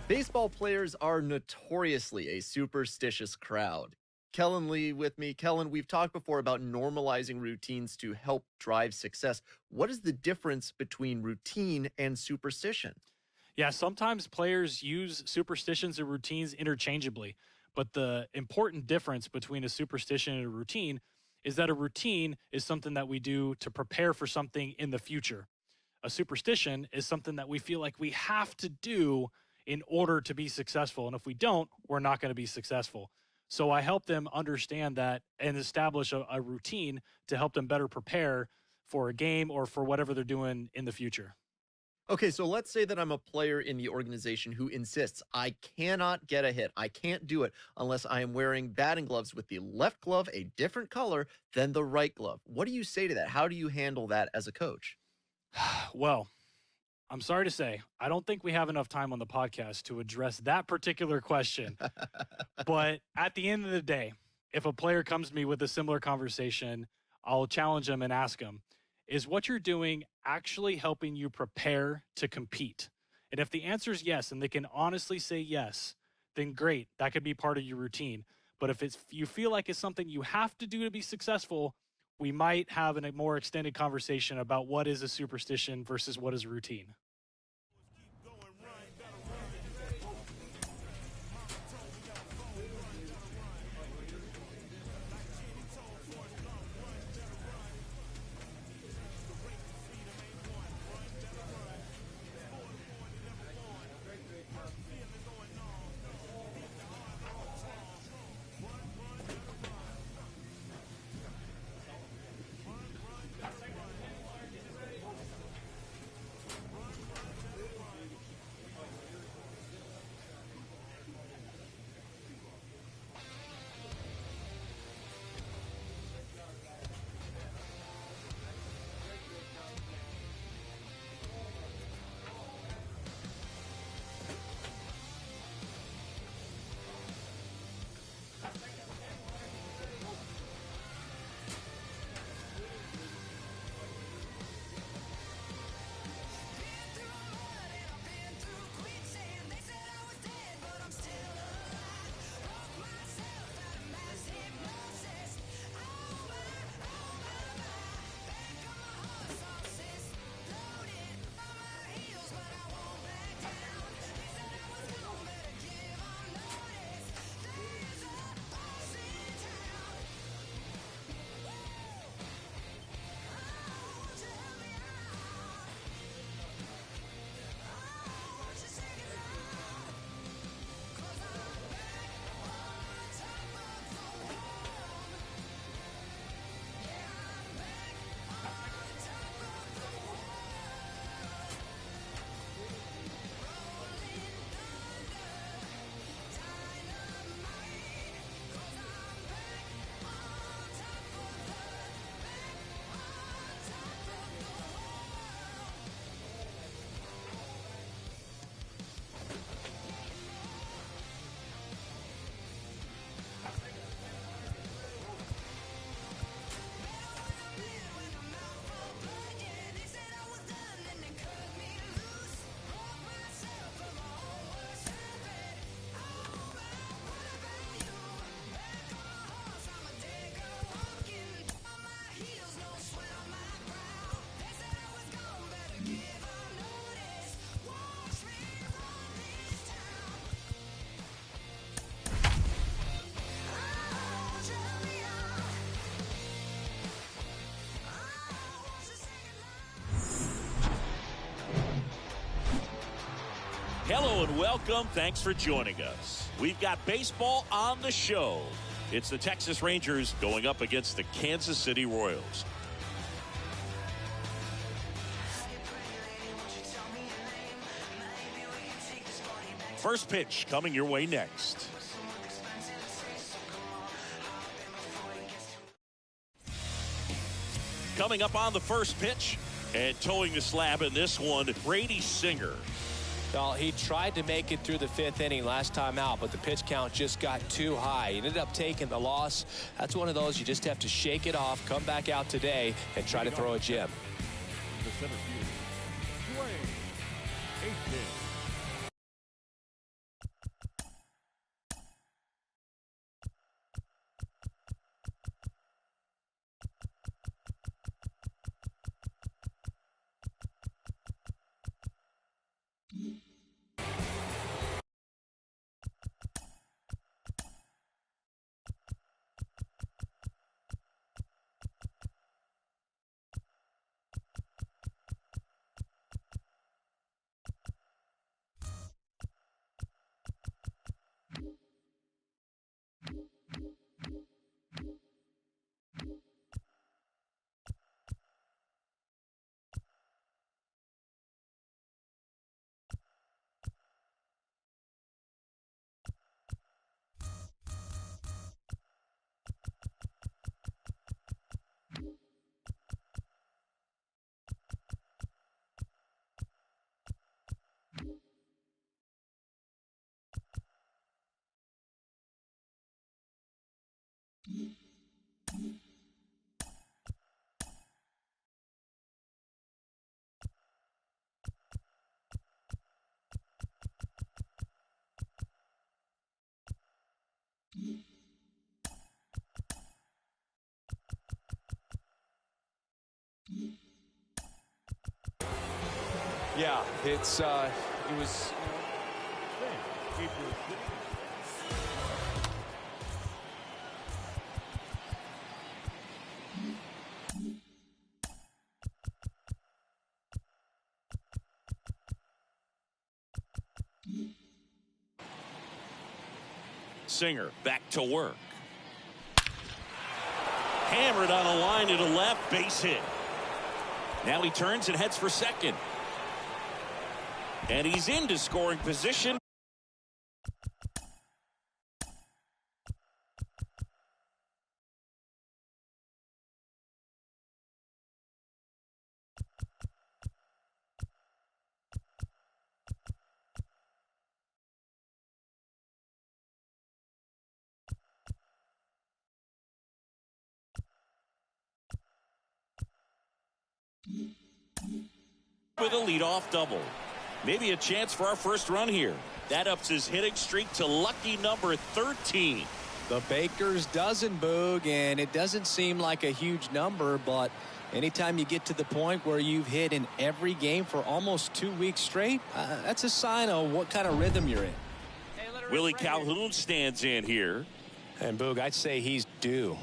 Baseball players are notoriously a superstitious crowd. Kellen Lee with me. Kellen, we've talked before about normalizing routines to help drive success. What is the difference between routine and superstition? Yeah, sometimes players use superstitions and routines interchangeably, but the important difference between a superstition and a routine is that a routine is something that we do to prepare for something in the future. A superstition is something that we feel like we have to do in order to be successful. And if we don't, we're not going to be successful. So I help them understand that and establish a routine to help them better prepare for a game or for whatever they're doing in the future. Okay, so let's say that I'm a player in the organization who insists I cannot get a hit. I can't do it unless I am wearing batting gloves with the left glove a different color than the right glove. What do you say to that? How do you handle that as a coach? Well, I'm sorry to say, I don't think we have enough time on the podcast to address that particular question. But at the end of the day, if a player comes to me with a similar conversation, I'll challenge them and ask them, is what you're doing actually helping you prepare to compete? And if the answer is yes, and they can honestly say yes, then great. That could be part of your routine. But if you feel like it's something you have to do to be successful, we might have a more extended conversation about what is a superstition versus what is a routine. Hello and welcome. Thanks for joining us. We've got baseball on the show. It's the Texas Rangers going up against the Kansas City Royals. First pitch coming your way next. Coming up on the first pitch and towing the slab in this one, Brady Singer. Well, he tried to make it through the fifth inning last time out, but the pitch count just got too high. He ended up taking the loss. That's one of those you just have to shake it off, come back out today, and try to throw a gem. The center field, Swing. 8 pin. Yeah, it was. Singer back to work. Hammered on a line to the left, base hit. Now he turns and heads for second. And he's into scoring position. With a leadoff double. Maybe a chance for our first run here. That ups his hitting streak to lucky number 13. The Baker's dozen, Boog, and it doesn't seem like a huge number, but anytime you get to the point where you've hit in every game for almost 2 weeks straight, that's a sign of what kind of rhythm you're in. Willie Calhoun stands in here. And Boog, I'd say he's due.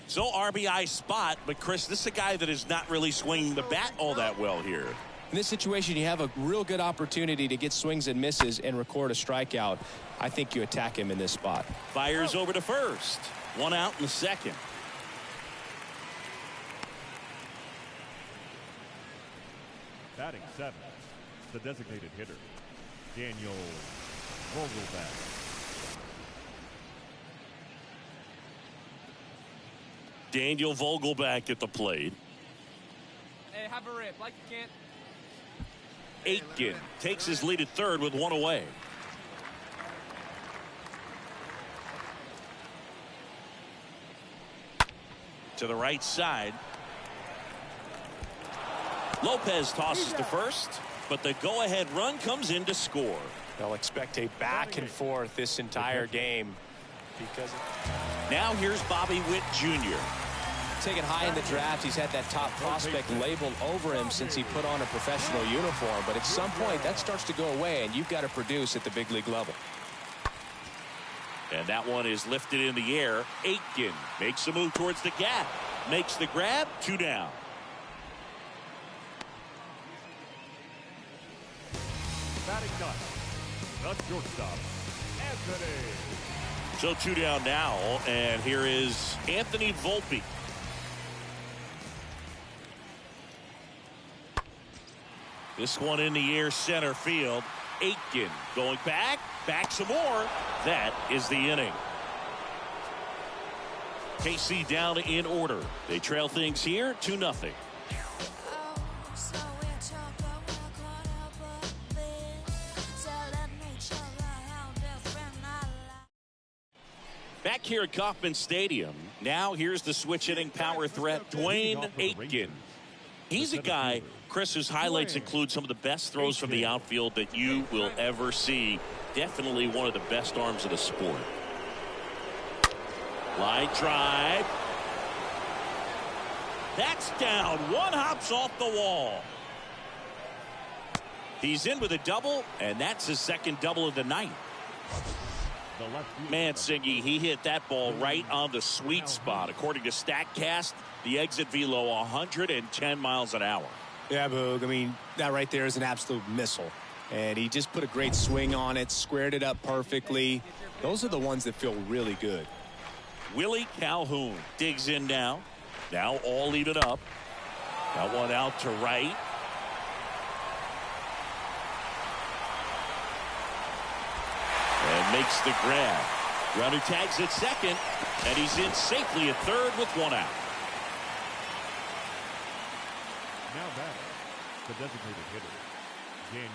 So RBI spot, but Chris, this is a guy that is not really swinging the bat all that well here. In this situation, you have a real good opportunity to get swings and misses and record a strikeout. I think you attack him in this spot. Fires over to first. One out in the second. Batting seventh, the designated hitter, Daniel Vogelbach. Daniel Vogelbach at the plate. Hey, have a rip, like you can't. Aitken takes his lead at third with one away. To the right side. Lopez tosses to first, but the go-ahead run comes in to score. They'll expect a back and forth this entire game. Because now here's Bobby Witt Jr. Taken high in the draft, he's had that top prospect labeled over him since he put on a professional uniform. But at some point, that starts to go away, and you've got to produce at the big league level. And that one is lifted in the air. Aitken makes a move towards the gap. Makes the grab. 2 down. Batting ninth, the shortstop, Anthony. So 2 down now, and here is Anthony Volpe. This one in the air, center field. Aitken going back some more. That is the inning. KC down in order. They trail things here 2-0. Back here at Kauffman Stadium, now here's the switch-hitting power threat, Dwayne Aitken. He's a guy, Chris, whose highlights include some of the best throws from the outfield that you will ever see. Definitely one of the best arms of the sport. Line drive. That's down. One hops off the wall. He's in with a double, and that's his second double of the night. Mansingi, he hit that ball right on the sweet spot. According to StatCast, the exit velo 110 miles an hour. Yeah, Boog, I mean, that right there is an absolute missile. And he just put a great swing on it, squared it up perfectly. Those are the ones that feel really good. Willie Calhoun digs in now. Now all even up. Got one out to right. And makes the grab. Runner tags at second, and he's in safely at third with one out. Now batting, the designated hitter, Daniel.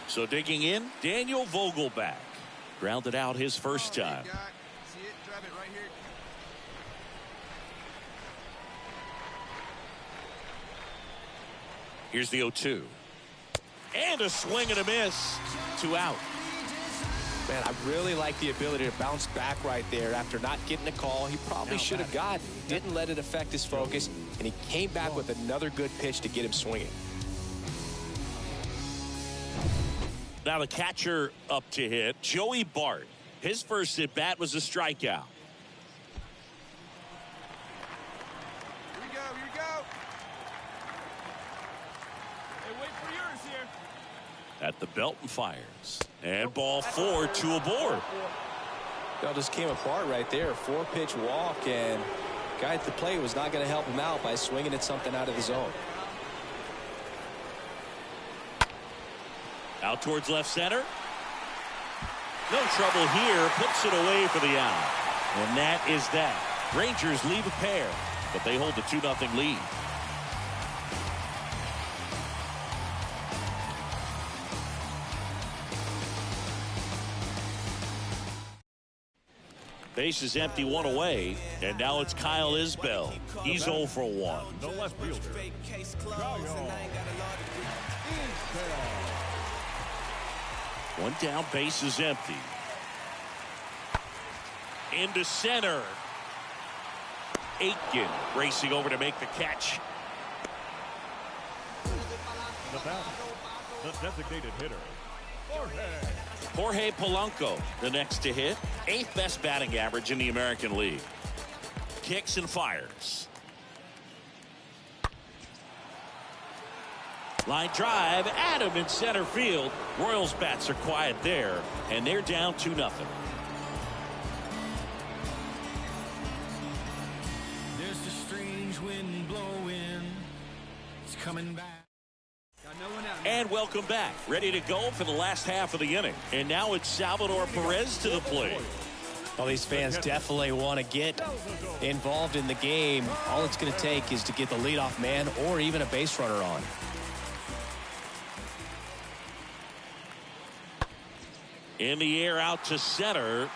So digging in, Daniel Vogelbach. Grounded out his first time. See it? Drive it right here. Here's the 0-2. And a swing and a miss. 2 out. Man, I really like the ability to bounce back right there after not getting a call he probably should have gotten. Didn't let it affect his focus, and he came back with another good pitch to get him swinging. Now the catcher up to hit, Joey Bart. His first at bat was a strikeout. Here we go. Hey, wait for yours here. At the belt and fires. And ball 4, 2 aboard. It all just came apart right there. 4-pitch walk, and guy at the plate was not going to help him out by swinging at something out of the zone. Out towards left center. No trouble here. Puts it away for the out. And that is that. Rangers leave a pair, but they hold the 2-0 lead. Base is empty, 1 away, and now it's Kyle Isbell. He's 0 for 1. The left fielder, Kyle Isbell. 1 down, base is empty. Into center. Aitken racing over to make the catch. The batter, the designated hitter, Jorge Polanco, the next to hit. 8th best batting average in the American League. Kicks and fires. Line drive, Adam in center field. Royals bats are quiet there, and they're down 2-0. There's a strange wind blowing. It's coming back. Got no one out. And welcome back. Ready to go for the last half of the inning. And now it's Salvador Perez to the plate. Well, these fans definitely want to get involved in the game. All it's going to take is to get the leadoff man or even a base runner on. In the air out to center.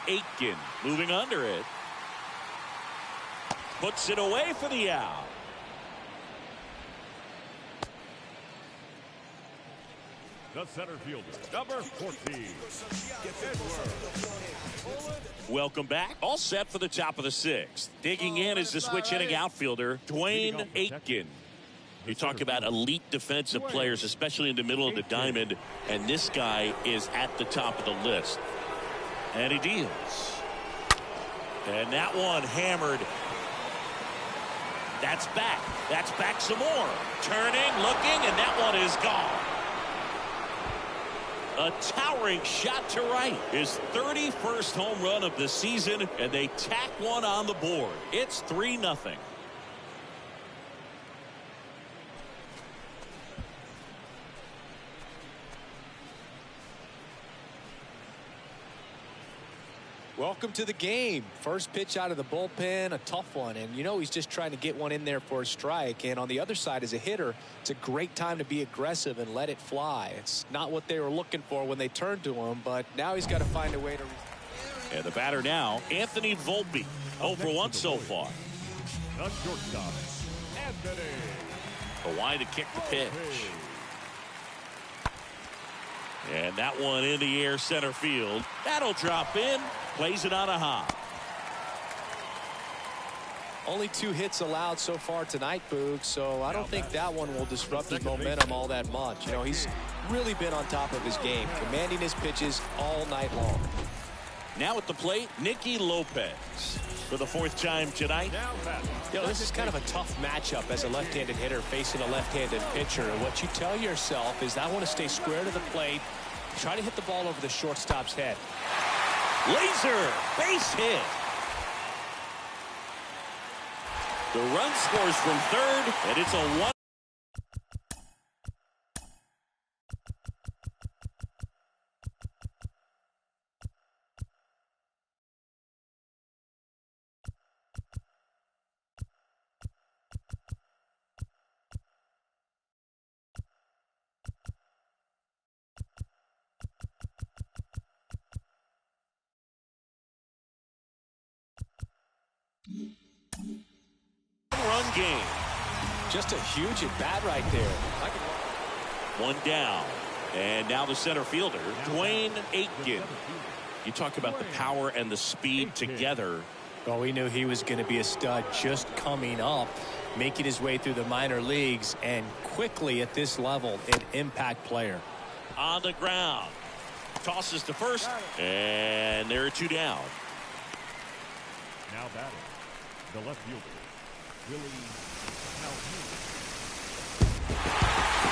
Aitken moving under it. Puts it away for the out. the center fielder, number 14. Welcome back. All set for the top of the 6th. Digging in is the switch hitting outfielder, Dwayne Aitken. You talk about elite defensive players, especially in the middle of the diamond, and this guy is at the top of the list. And he deals. And that one hammered. That's back. That's back some more. Turning, looking, and that one is gone. A towering shot to right. His 31st home run of the season, and they tack one on the board. It's 3-0. Welcome to the game. First pitch out of the bullpen, a tough one, and you know he's just trying to get one in there for a strike. And on the other side, as a hitter, it's a great time to be aggressive and let it fly. It's not what they were looking for when they turned to him, but now he's got to find a way to. And the batter now, Anthony Volpe, 0 for 1 so far. The shortstop, Anthony. The wide to kick the pitch. And that one in the air center field. That'll drop in. Plays it on a hop. Only 2 hits allowed so far tonight, Boog, so I don't think that one will disrupt his momentum all that much. You know, he's really been on top of his game, commanding his pitches all night long. Now at the plate, Nicky Lopez for the 4th time tonight. You know, this is kind of a tough matchup as a left-handed hitter facing a left-handed pitcher. And what you tell yourself is, I want to stay square to the plate, try to hit the ball over the shortstop's head. Laser base hit. The run scores from 3rd, and it's a 1. Run game. Just a huge at bat right there. 1 down. And now the center fielder, Dwayne Aitken. You talk about the power and the speed together. Well, we knew he was going to be a stud just coming up, making his way through the minor leagues, and quickly at this level, an impact player. on the ground. Tosses to first, and there are 2 down. Now batting, the left fielder, Willie Calhoun.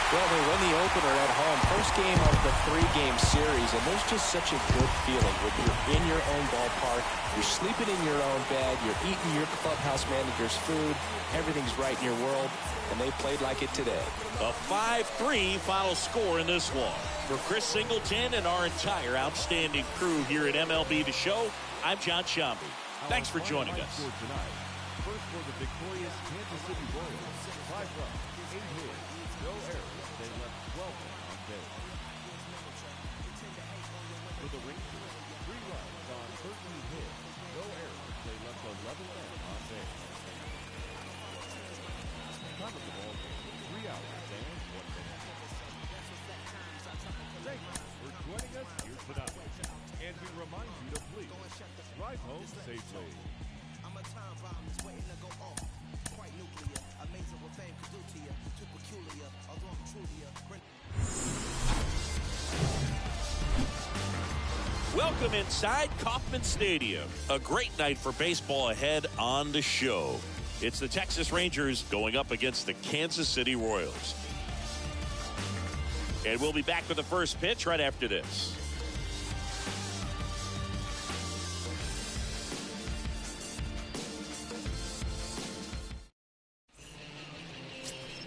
Well, they win the opener at home. First game of the 3-game series, and there's just such a good feeling when you're in your own ballpark, you're sleeping in your own bed, you're eating your clubhouse manager's food, everything's right in your world, and they played like it today. A 5-3 final score in this one. For Chris Singleton and our entire outstanding crew here at MLB The Show, I'm John Shambi. Thanks for joining us. First for the victorious Kansas City Royals, 5 runs, 8 hits, no errors. They left 12 on base. For the Rangers, 3 runs on 13 hits, no errors. They left 11 men on base. Top of the ball game, 3 hours and 1 minute. Thank you for joining us here tonight. And we remind you to please drive home safely. I'm a time bomb that's waiting to go off. Quite nuclear, amazing what fame could do to you. Too peculiar, although I'm truly a Welcome inside Kauffman Stadium. A great night for baseball ahead on the show. It's the Texas Rangers going up against the Kansas City Royals. And we'll be back with the first pitch right after this.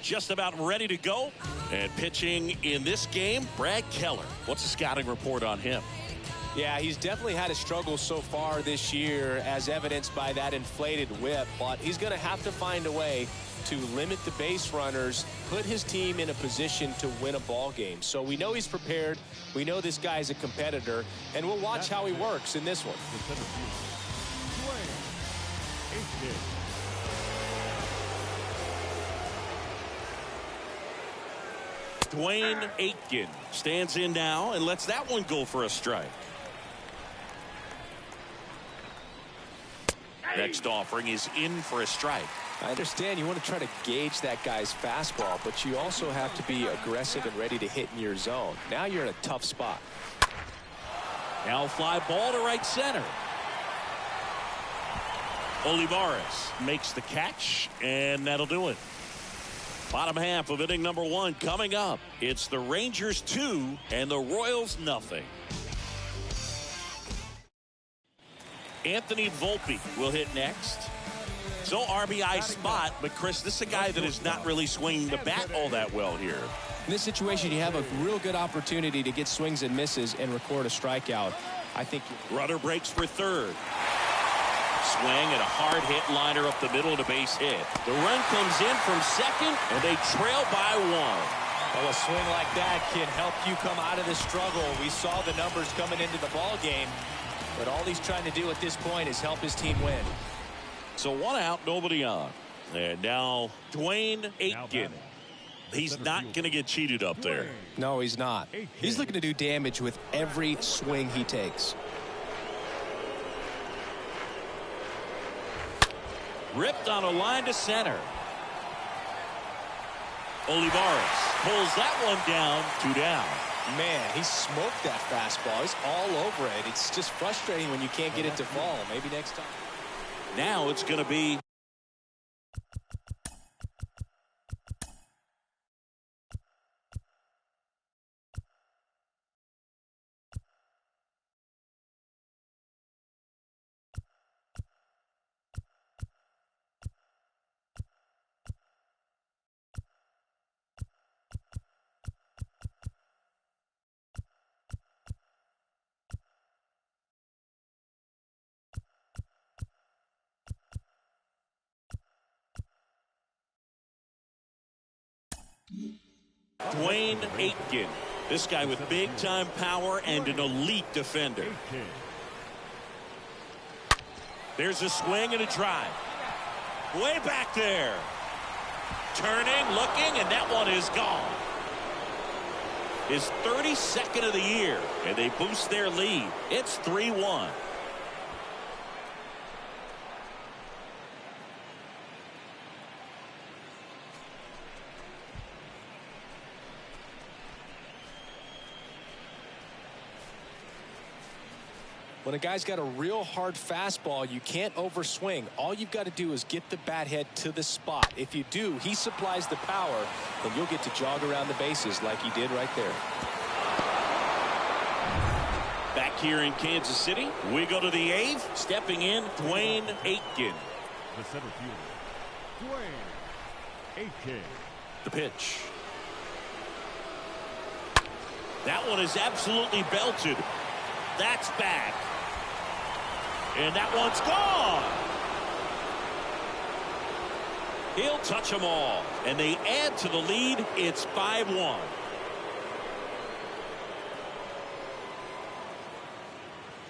Just about ready to go. And pitching in this game, Brad Keller. What's the scouting report on him? Yeah, he's definitely had a struggle so far this year, as evidenced by that inflated whip, but he's going to have to find a way to limit the base runners, put his team in a position to win a ball game. So we know he's prepared. We know this guy's a competitor, and we'll watch how he works in this one. Dwayne Aitken stands in now and lets that one go for a strike. Next offering is in for a strike. I understand you want to try to gauge that guy's fastball, but you also have to be aggressive and ready to hit in your zone. Now you're in a tough spot. Now fly ball to right center. Olivares makes the catch, and that'll do it. Bottom half of inning number 1 coming up. It's the Rangers 2 and the Royals nothing. Anthony Volpe will hit next. So RBI spot, but Chris, this is a guy that is not really swinging the bat all that well here. In this situation, you have a real good opportunity to get swings and misses and record a strikeout. I think runner breaks for third. Swing and a hard hit liner up the middle and a base hit. The run comes in from second, and they trail by 1. Well, a swing like that can help you come out of the struggle. We saw the numbers coming into the ball game, but all he's trying to do at this point is help his team win. So 1 out, nobody on. And now Dwayne Aitken. He's not going to get cheated up there. No, he's not. He's looking to do damage with every swing he takes. Ripped on a line to center. Olivares pulls that one down, 2 down. Man, he smoked that fastball. He's all over it. It's just frustrating when you can't get it to fall. Maybe next time. Now it's going to be Dwayne Aitken. This guy with big-time power and an elite defender. There's a swing and a drive. Way back there. Turning, looking, and that one is gone. His 32nd of the year, and they boost their lead. It's 3-1. When a guy's got a real hard fastball, you can't overswing. All you've got to do is get the bat head to the spot. If you do, he supplies the power, and you'll get to jog around the bases like he did right there. Back here in Kansas City, we go to the eighth. Stepping in, Dwayne Aitken. The center fielder, Dwayne Aitken. The pitch. That one is absolutely belted. That's back. And that one's gone. He'll touch them all. And they add to the lead. It's 5-1.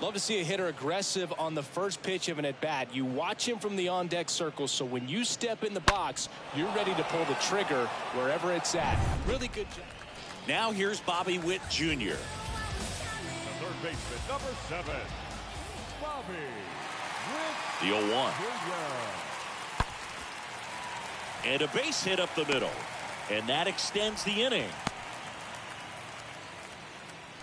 Love to see a hitter aggressive on the first pitch of an at-bat. You watch him from the on-deck circle, so when you step in the box, you're ready to pull the trigger wherever it's at. Really good job. Now here's Bobby Witt Jr. The third baseman, number 7, Bobby Witt The 0-1. Jr. And a base hit up the middle. And that extends the inning.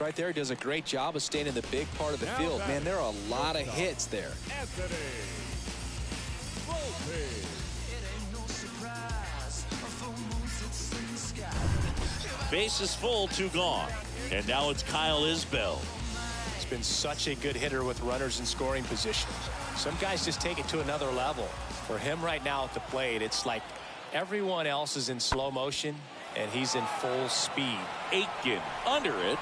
Right there, does a great job of staying in the big part of the field. Man, there are a lot of hits there. Anthony Volpe. Base is full, 2 gone. And now it's Kyle Isbell. He's been such a good hitter with runners in scoring position. Some guys just take it to another level. For him right now at the plate, it's like everyone else is in slow motion, and he's in full speed. Aitken under it.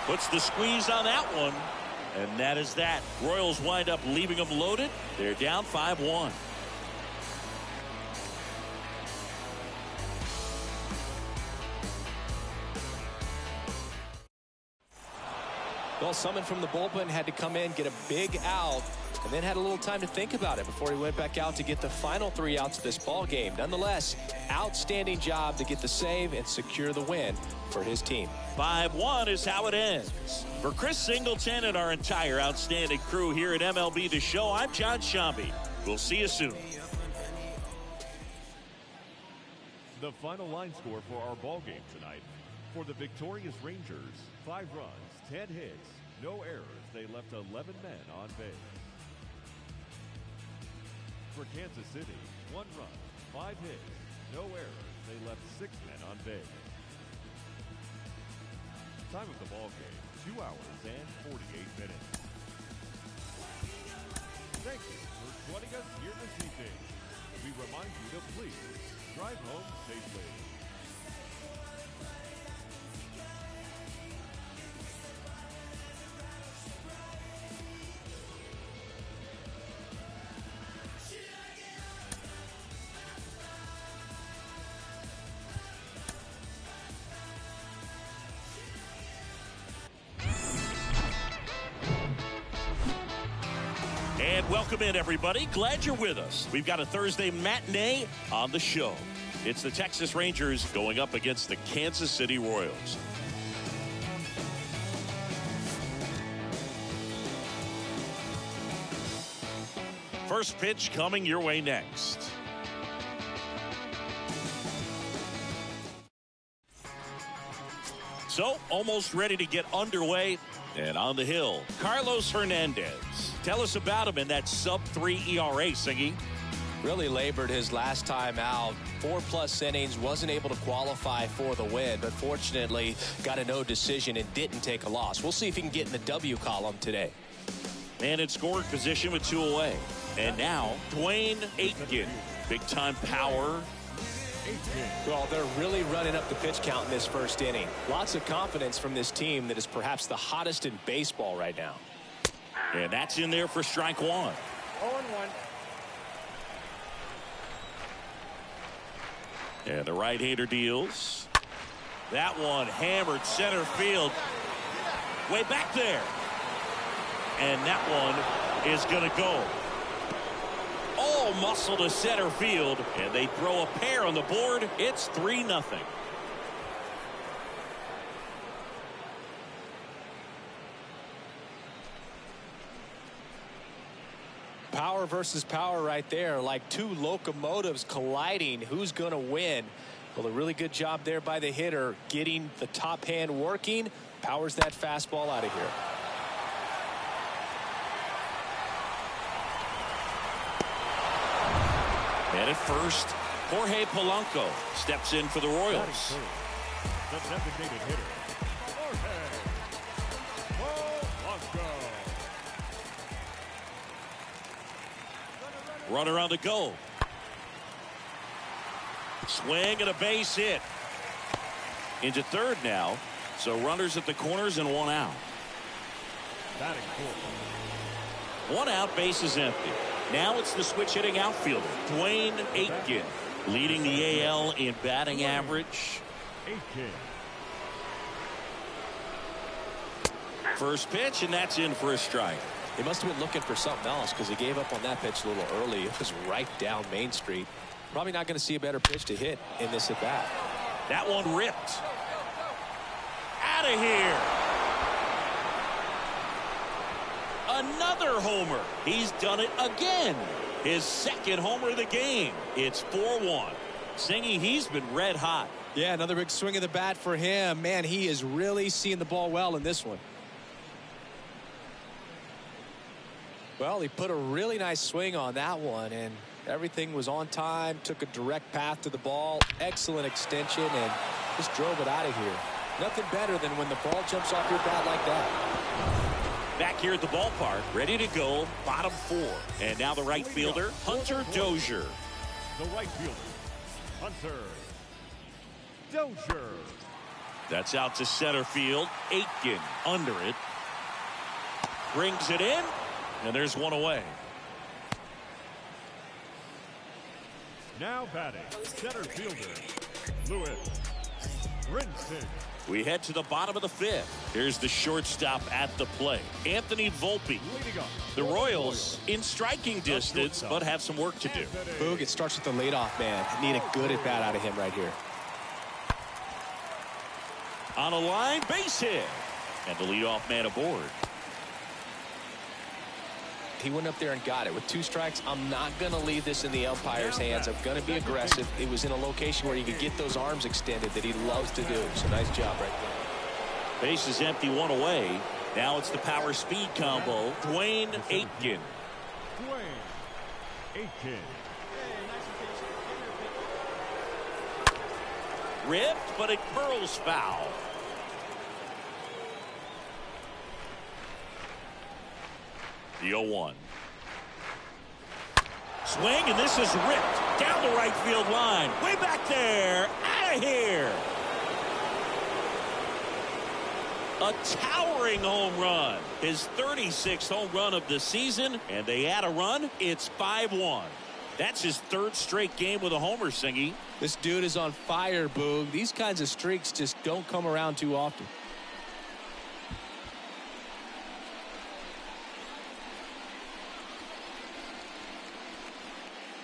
Puts the squeeze on that one. And that is that. Royals wind up leaving them loaded. They're down 5-1. Well, someone from the bullpen had to come in, get a big out, and then had a little time to think about it before he went back out to get the final 3 outs of this ball game. Nonetheless, outstanding job to get the save and secure the win for his team. 5-1 is how it ends. For Chris Singleton and our entire outstanding crew here at MLB The Show, I'm John Shambi. We'll see you soon. The final line score for our ball game tonight. For the victorious Rangers, 5 runs, 10 hits, no errors. They left 11 men on base. For Kansas City, 1 run, 5 hits, no errors. They left 6 men on base. Time of the ball game, 2 hours and 48 minutes. Thank you for joining us here this evening. We remind you to please drive home safely. And welcome in, everybody. Glad you're with us. We've got a Thursday matinee on the show. It's the Texas Rangers going up against the Kansas City Royals. First pitch coming your way next. So, almost ready to get underway. And on the hill, Carlos Hernandez. Tell us about him in that sub-3 ERA, Singy. Really labored his last time out. 4+ innings, wasn't able to qualify for the win, but fortunately got a no decision and didn't take a loss. We'll see if he can get in the W column today. And in scoring position with 2 away. And now, Dwayne Aitken. Big-time power. Well, they're really running up the pitch count in this first inning. Lots of confidence from this team that is perhaps the hottest in baseball right now. And that's in there for strike 1. 0-1. And the right-hander deals. That one hammered center field. Way back there. And that one is going to go. All muscle to center field. And they throw a pair on the board. It's 3-0. Power versus power right there, like 2 locomotives colliding. Who's going to win? Well, a really good job there by the hitter, getting the top hand working. Powers that fastball out of here. And at first, Jorge Polanco steps in for the Royals. The designated hitter, Jorge Polanco. Runner on the go. Swing and a base hit. Into third now. So runners at the corners and one out. Batting fourth. One out, base is empty. Now it's the switch hitting outfielder, Dwayne Aitken, leading the AL in batting average. Aitken. First pitch, and that's in for a strike. He must have been looking for something else because he gave up on that pitch a little early. It was right down Main Street. Probably not going to see a better pitch to hit in this at bat. That one ripped. Out of here. Another homer. He's done it again. His second homer of the game. It's 4-1. Singy, he's been red hot. Yeah, another big swing of the bat for him. Man, he is really seeing the ball well in this one. Well, he put a really nice swing on that one, and everything was on time, took a direct path to the ball, excellent extension, and just drove it out of here. Nothing better than when the ball jumps off your bat like that. Back here at the ballpark, ready to go, bottom four. And now the right fielder, Hunter Dozier. The right fielder, Hunter Dozier. That's out to center field. Aitken under it. Brings it in, and there's one away. Now batting, center fielder, Lewis Brinson. We head to the bottom of the fifth. Here's the shortstop at the plate, Anthony Volpe. The Royals in striking distance, but have some work to do. Boog, it starts with the leadoff man. Need a good at bat out of him right here. On a line, base hit. And the leadoff man aboard. He went up there and got it. With 2 strikes, I'm not going to leave this in the umpire's hands. I'm going to be aggressive. It was in a location where you could get those arms extended that he loves to do. So nice job right there. Base is empty, one away. Now it's the power speed combo. Dwayne Aitken. Dwayne Aitken. Ripped, but it curls foul. The 0-1. Swing, and this is ripped down the right field line. Way back there. Out of here. A towering home run. His 36th home run of the season, and they add a run. It's 5-1. That's his 3rd straight game with a homer, Singy. This dude is on fire, Boog. These kinds of streaks just don't come around too often.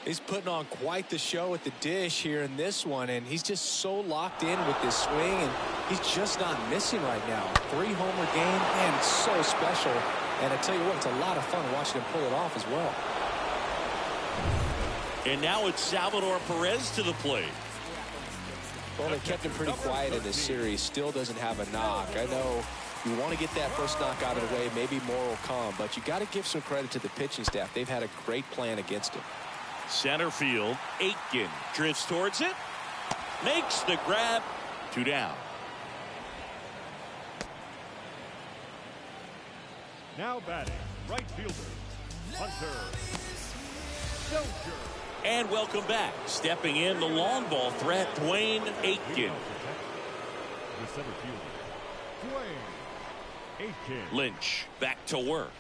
He's putting on quite the show at the dish here in this one, and he's just so locked in with this swing, and he's just not missing right now. 3-homer game, man, it's so special. And I tell you what, it's a lot of fun watching him pull it off as well. And now it's Salvador Perez to the plate. Well, they kept him pretty quiet in this series. Still doesn't have a knock. I know you want to get that first knock out of the way. Maybe more will come, but you got to give some credit to the pitching staff. They've had a great plan against him. Center field, Aitken drifts towards it, makes the grab, 2 down. Now batting, right fielder, Hunter Dozier. And welcome back. Stepping in, the long ball threat, Dwayne Aitken. The center fielder, Dwayne Aitken. Lynch back to work.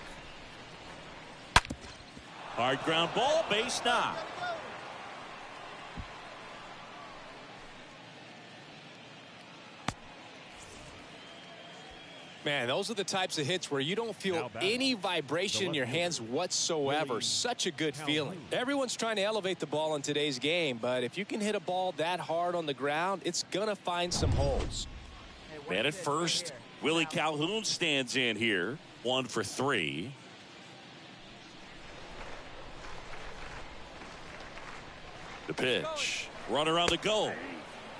Hard ground ball, base knock. Man, those are the types of hits where you don't feel any vibration in your hands whatsoever. Such a good feeling. Everyone's trying to elevate the ball in today's game, but if you can hit a ball that hard on the ground, it's going to find some holes. Man at first, Willie Calhoun stands in here, 1 for 3. The pitch. Runner on the go.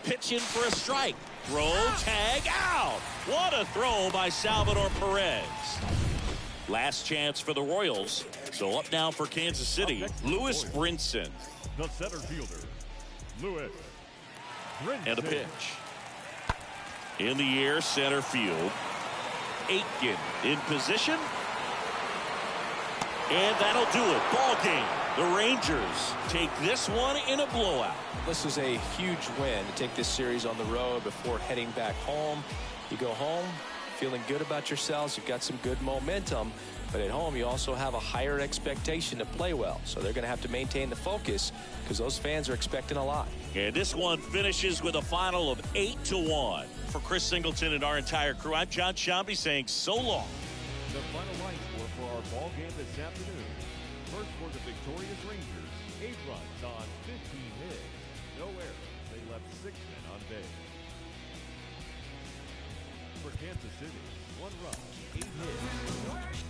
Pitch in for a strike. Throw, tag, out. What a throw by Salvador Perez. Last chance for the Royals. So up now for Kansas City, Lewis Brinson. The center fielder, Lewis Brinson. And a pitch. In the air, center field. Aitken in position. And that'll do it. Ball game. The Rangers take this one in a blowout. This is a huge win to take this series on the road before heading back home. You go home feeling good about yourselves. You've got some good momentum. But at home, you also have a higher expectation to play well. So they're going to have to maintain the focus because those fans are expecting a lot. And this one finishes with a final of 8-1. For Chris Singleton and our entire crew, I'm John Shambi saying so long. The final line score for our ball game this afternoon. First for the victorious Rangers, 8 runs on 15 hits. No errors. They left 6 men on base. For Kansas City, 1 run, 8 hits.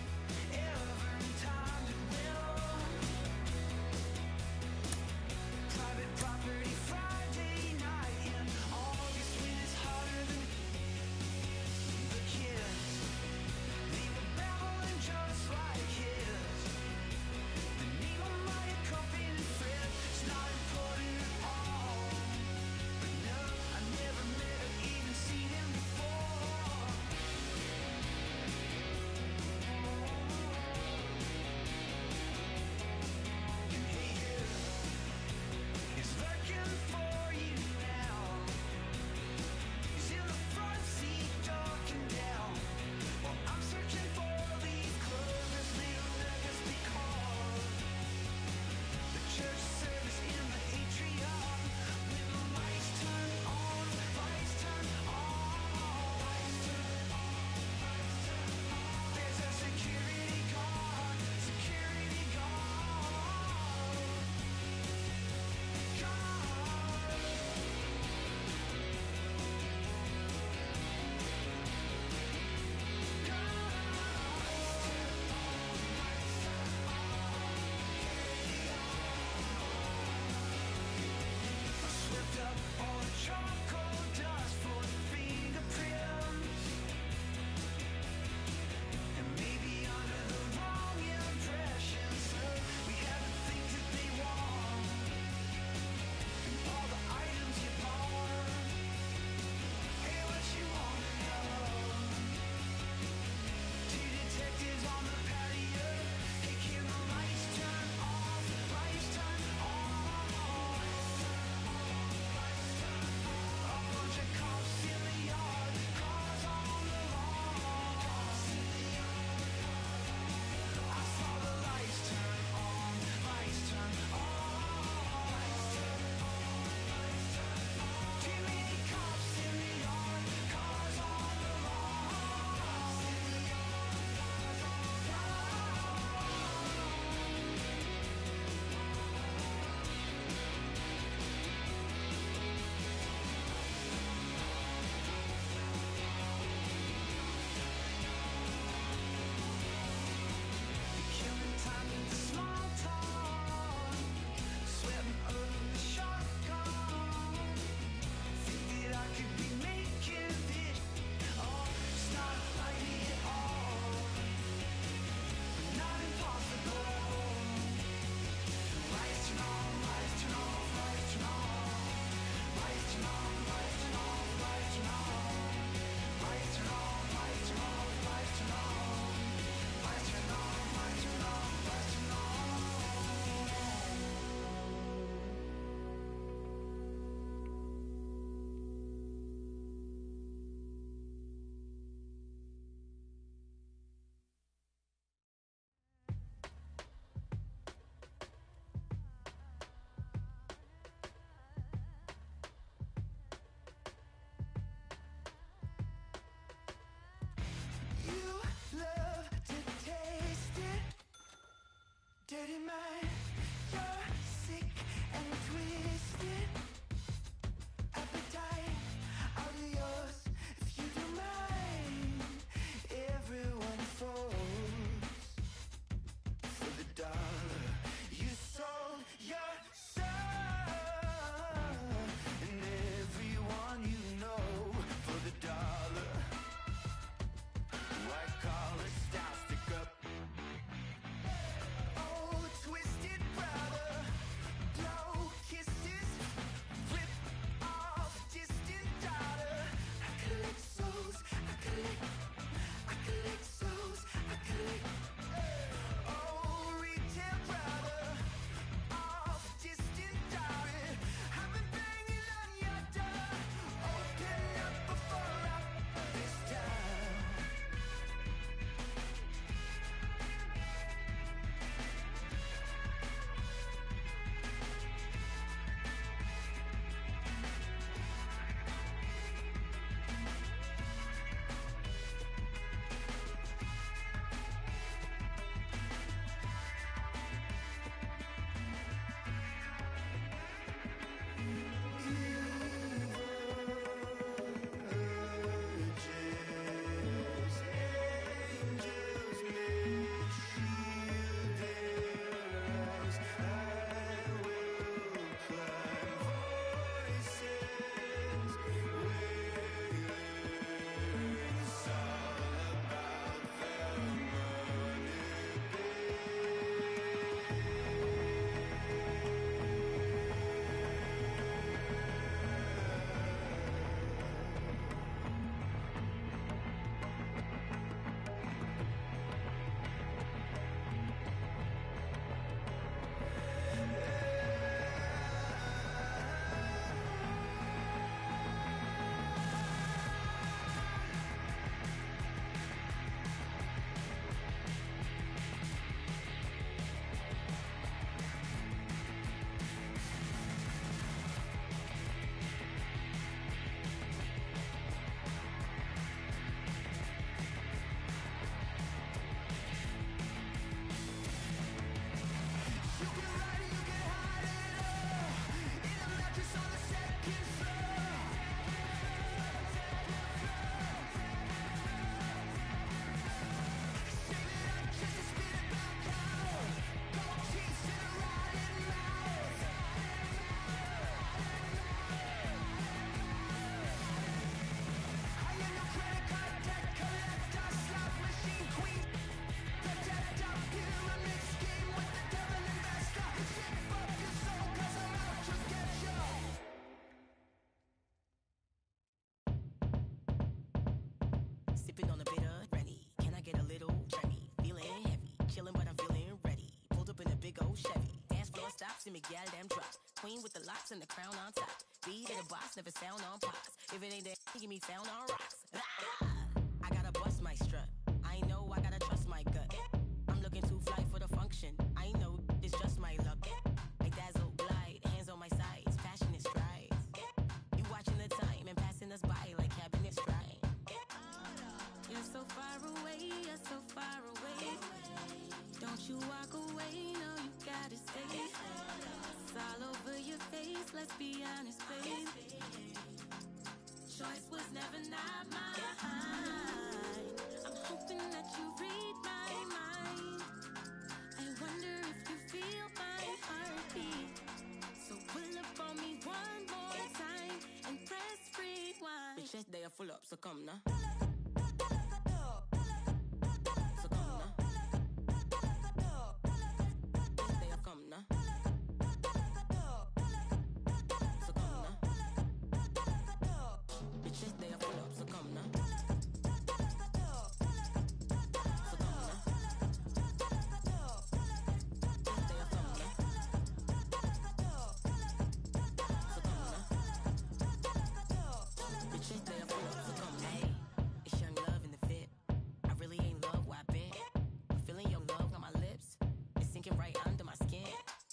stop, see me gal damn drop. Queen with the locks and the crown on top. Beat of the boss, never sound on pops. If it ain't that, give me sound on rocks. I gotta bust my strut. I know I gotta trust my gut. I'm looking too fly for the function. I know it's just my luck. I dazzle, glide, hands on my sides, passionate strides. You watching the time and passing us by like cabinet stride. You're so far away, you're so far away. Don't you walk away, no, you gotta stay. It's all over your face, let's be honest, babe. Choice was never not mine. I'm hoping that you read my mind. I wonder if you feel my heartbeat. So pull up on me one more time and press rewind. Bitch, yes, they are full up, so come now. So come now. Yes, they are come now. So come now. Bitch, yes, they are full up, so come now. So come now. Yes, they are come now. So come now. Bitch, yes, they are full up, so come now. Hey, it's young love in the fit. I really ain't love where I've been. I'm feeling your love on my lips. It's sinking right under my skin.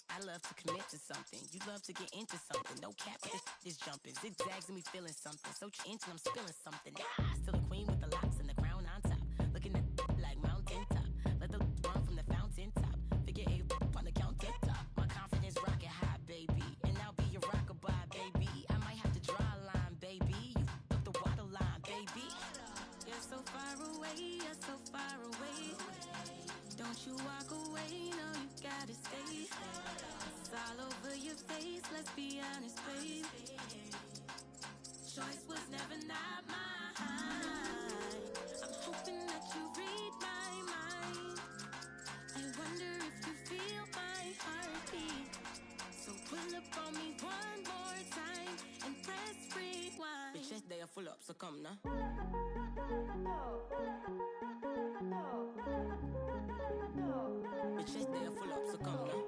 I love to commit to something. You love to get into something. No cap, but this is jumping. Zigzags and me feeling something. So into I'm spilling something. Still a queen with the locks and the crown on top. Looking at like mountain top. Let the run from the fountain top. Figure eight on the countertop. My confidence rocket high, baby. And I'll be your rockabye, baby. I might have to draw a line, baby. You up the water line, baby. You're so far away, you're so far away. Don't you walk away, no, you gotta stay. It's all over your face, let's be honest, babe. Choice was never not mine. I'm hoping that you read my mind. I wonder if you feel my heartbeat. So pull up on me one more time and press rewind. Bitch, yes, they are full up, so come now. Bitch, yes, they are full up, so come now.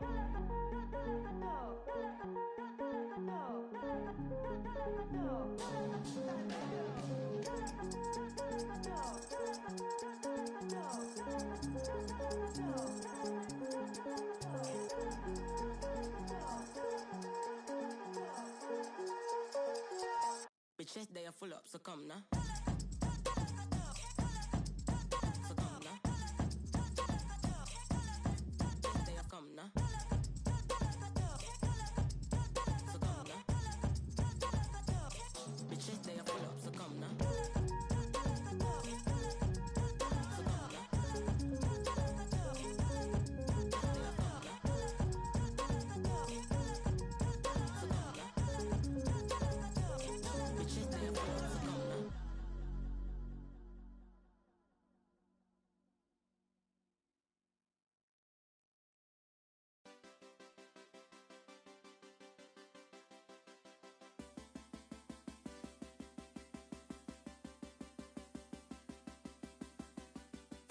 Bitch, yes, they are full up, so come now. So come now. Yes, they are come now. So come now. Bitch, yes, they are full up, so come now. So come now. Yes, they are come now. So come now. Bitch, yes, they are full up, so come now.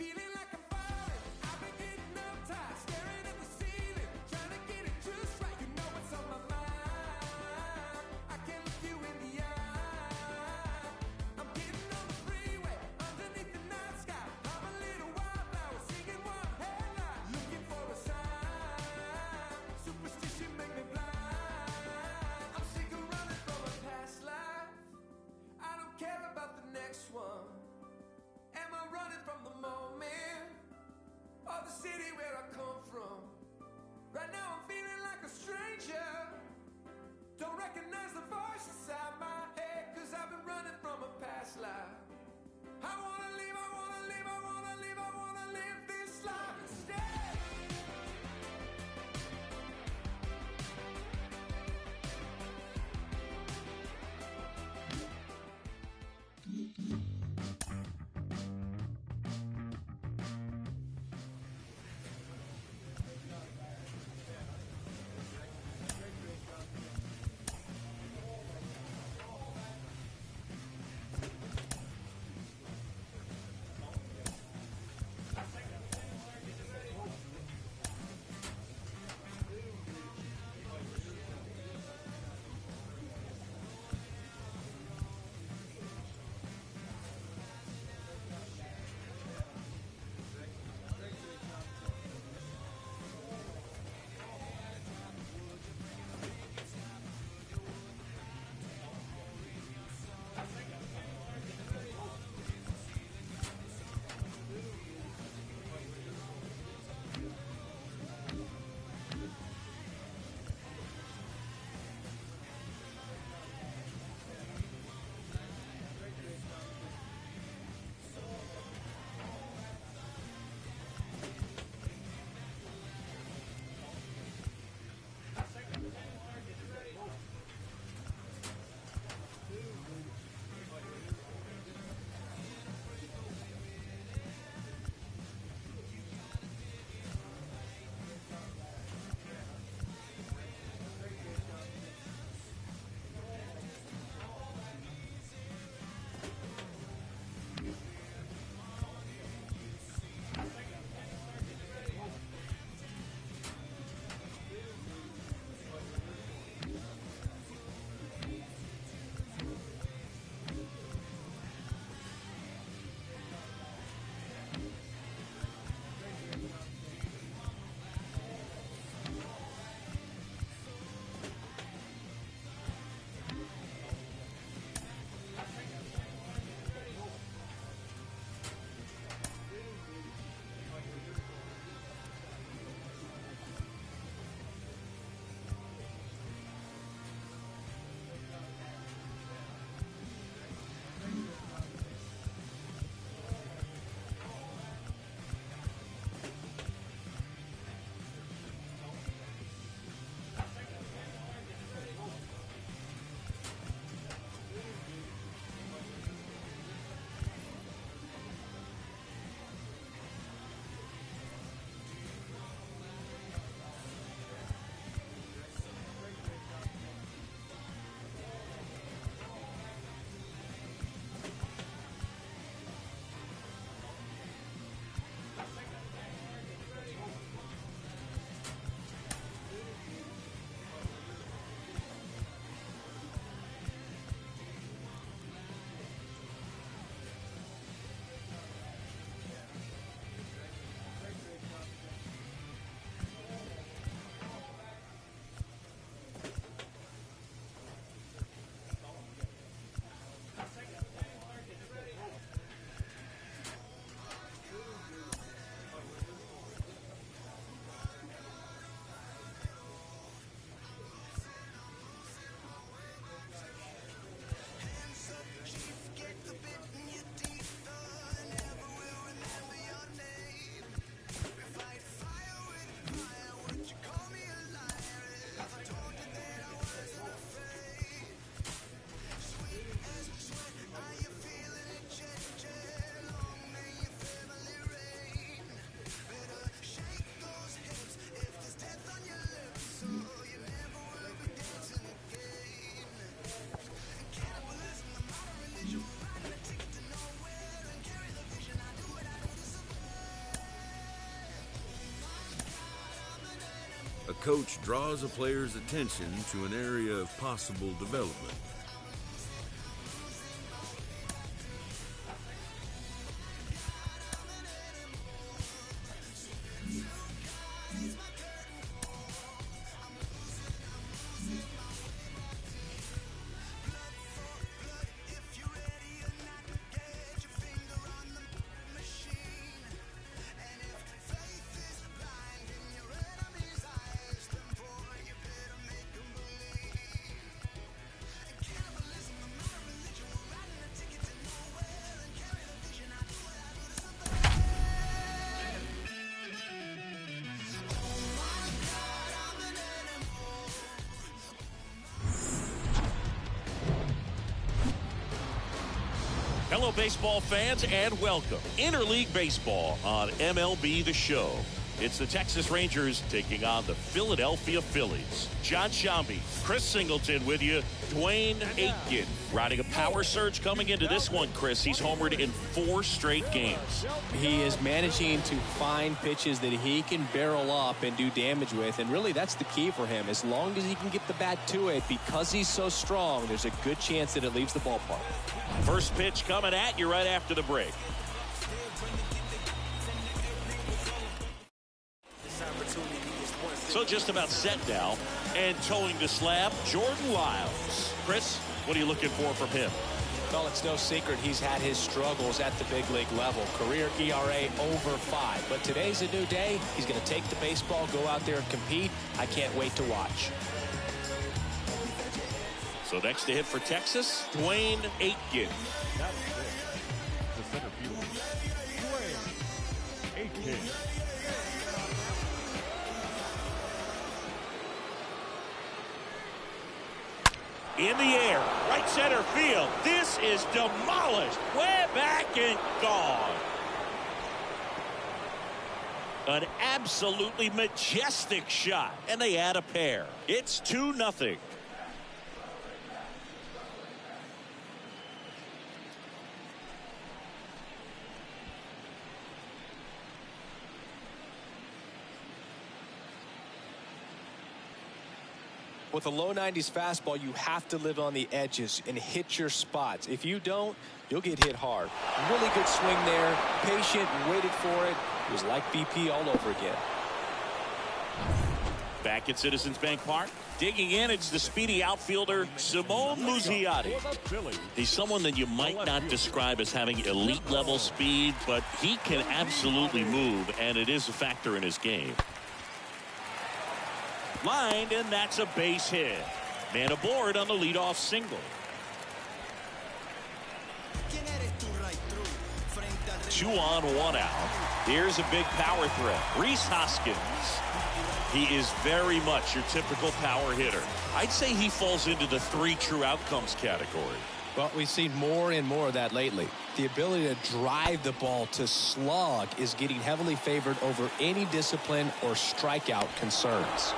Feeling like I'm falling. I've been getting uptight, staring at the ceiling, trying to get it just right. You know what's on my mind. I can't look you in the eye. I'm getting on the freeway, underneath the night sky. I'm a little wildflower, singing one headline, looking for a sign. Superstition make me blind. I'm sick of running from a past life. I don't care about the next one. Am I running from the moment? coach draws a player's attention to an area of possible development. Hello, baseball fans, and welcome. Interleague Baseball on MLB The Show. It's the Texas Rangers taking on the Philadelphia Phillies. John Shambi, Chris Singleton with you. Dwayne Aitken riding a power surge coming into this one, Chris. He's homered in 4 straight games. He is managing to find pitches that he can barrel up and do damage with, and really that's the key for him. As long as he can get the bat to it, because he's so strong, there's a good chance that it leaves the ballpark. First pitch coming at you right after the break. So just about set now, and towing the slab, Jordan Lyles. Chris, what are you looking for from him? Well, it's no secret he's had his struggles at the big league level. Career ERA over 5. But today's a new day. He's going to take the baseball, go out there and compete. I can't wait to watch. So next to hit for Texas, Dwayne Aitken. That's it. The center fielder, Dwayne Aitken. In the air, right center field. This is demolished. Way back and gone. An absolutely majestic shot. And they add a pair. It's 2-0. With a low 90s fastball, you have to live on the edges and hit your spots. If you don't, you'll get hit hard. Really good swing there. Patient, waited for it. It was like BP all over again. Back at Citizens Bank Park, digging in, it's the speedy outfielder, Simone Muzziotti. He's someone that you might not describe as having elite level speed, but he can absolutely move, and it is a factor in his game. Lined, and that's a base hit. Man aboard on the leadoff single. 2 on, 1 out. Here's a big power threat. Rhys Hoskins. He is very much your typical power hitter. I'd say he falls into the 3 true outcomes category. Well, we've seen more and more of that lately. The ability to drive the ball to slug is getting heavily favored over any discipline or strikeout concerns.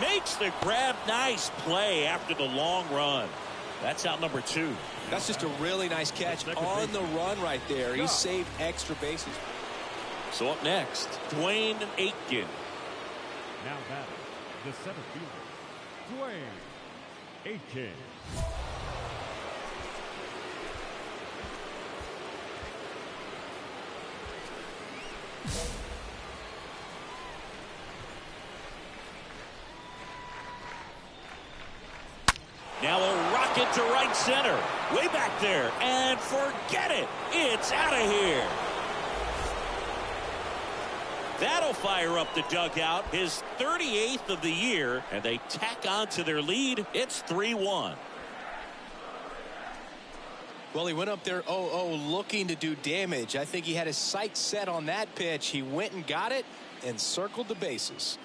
Makes the grab. Nice play after the long run. That's out number 2. That's just a really nice catch on the run right there. He saved extra bases. So up next, Dwayne Aitken. Now batting, the center fielder, Dwayne Aitken. Now a rocket to right center. Way back there. And forget it. It's out of here. That'll fire up the dugout. His 38th of the year. And they tack on to their lead. It's 3-1. Well, he went up there 0-0 looking to do damage. I think he had his sights set on that pitch. He went and got it and circled the bases.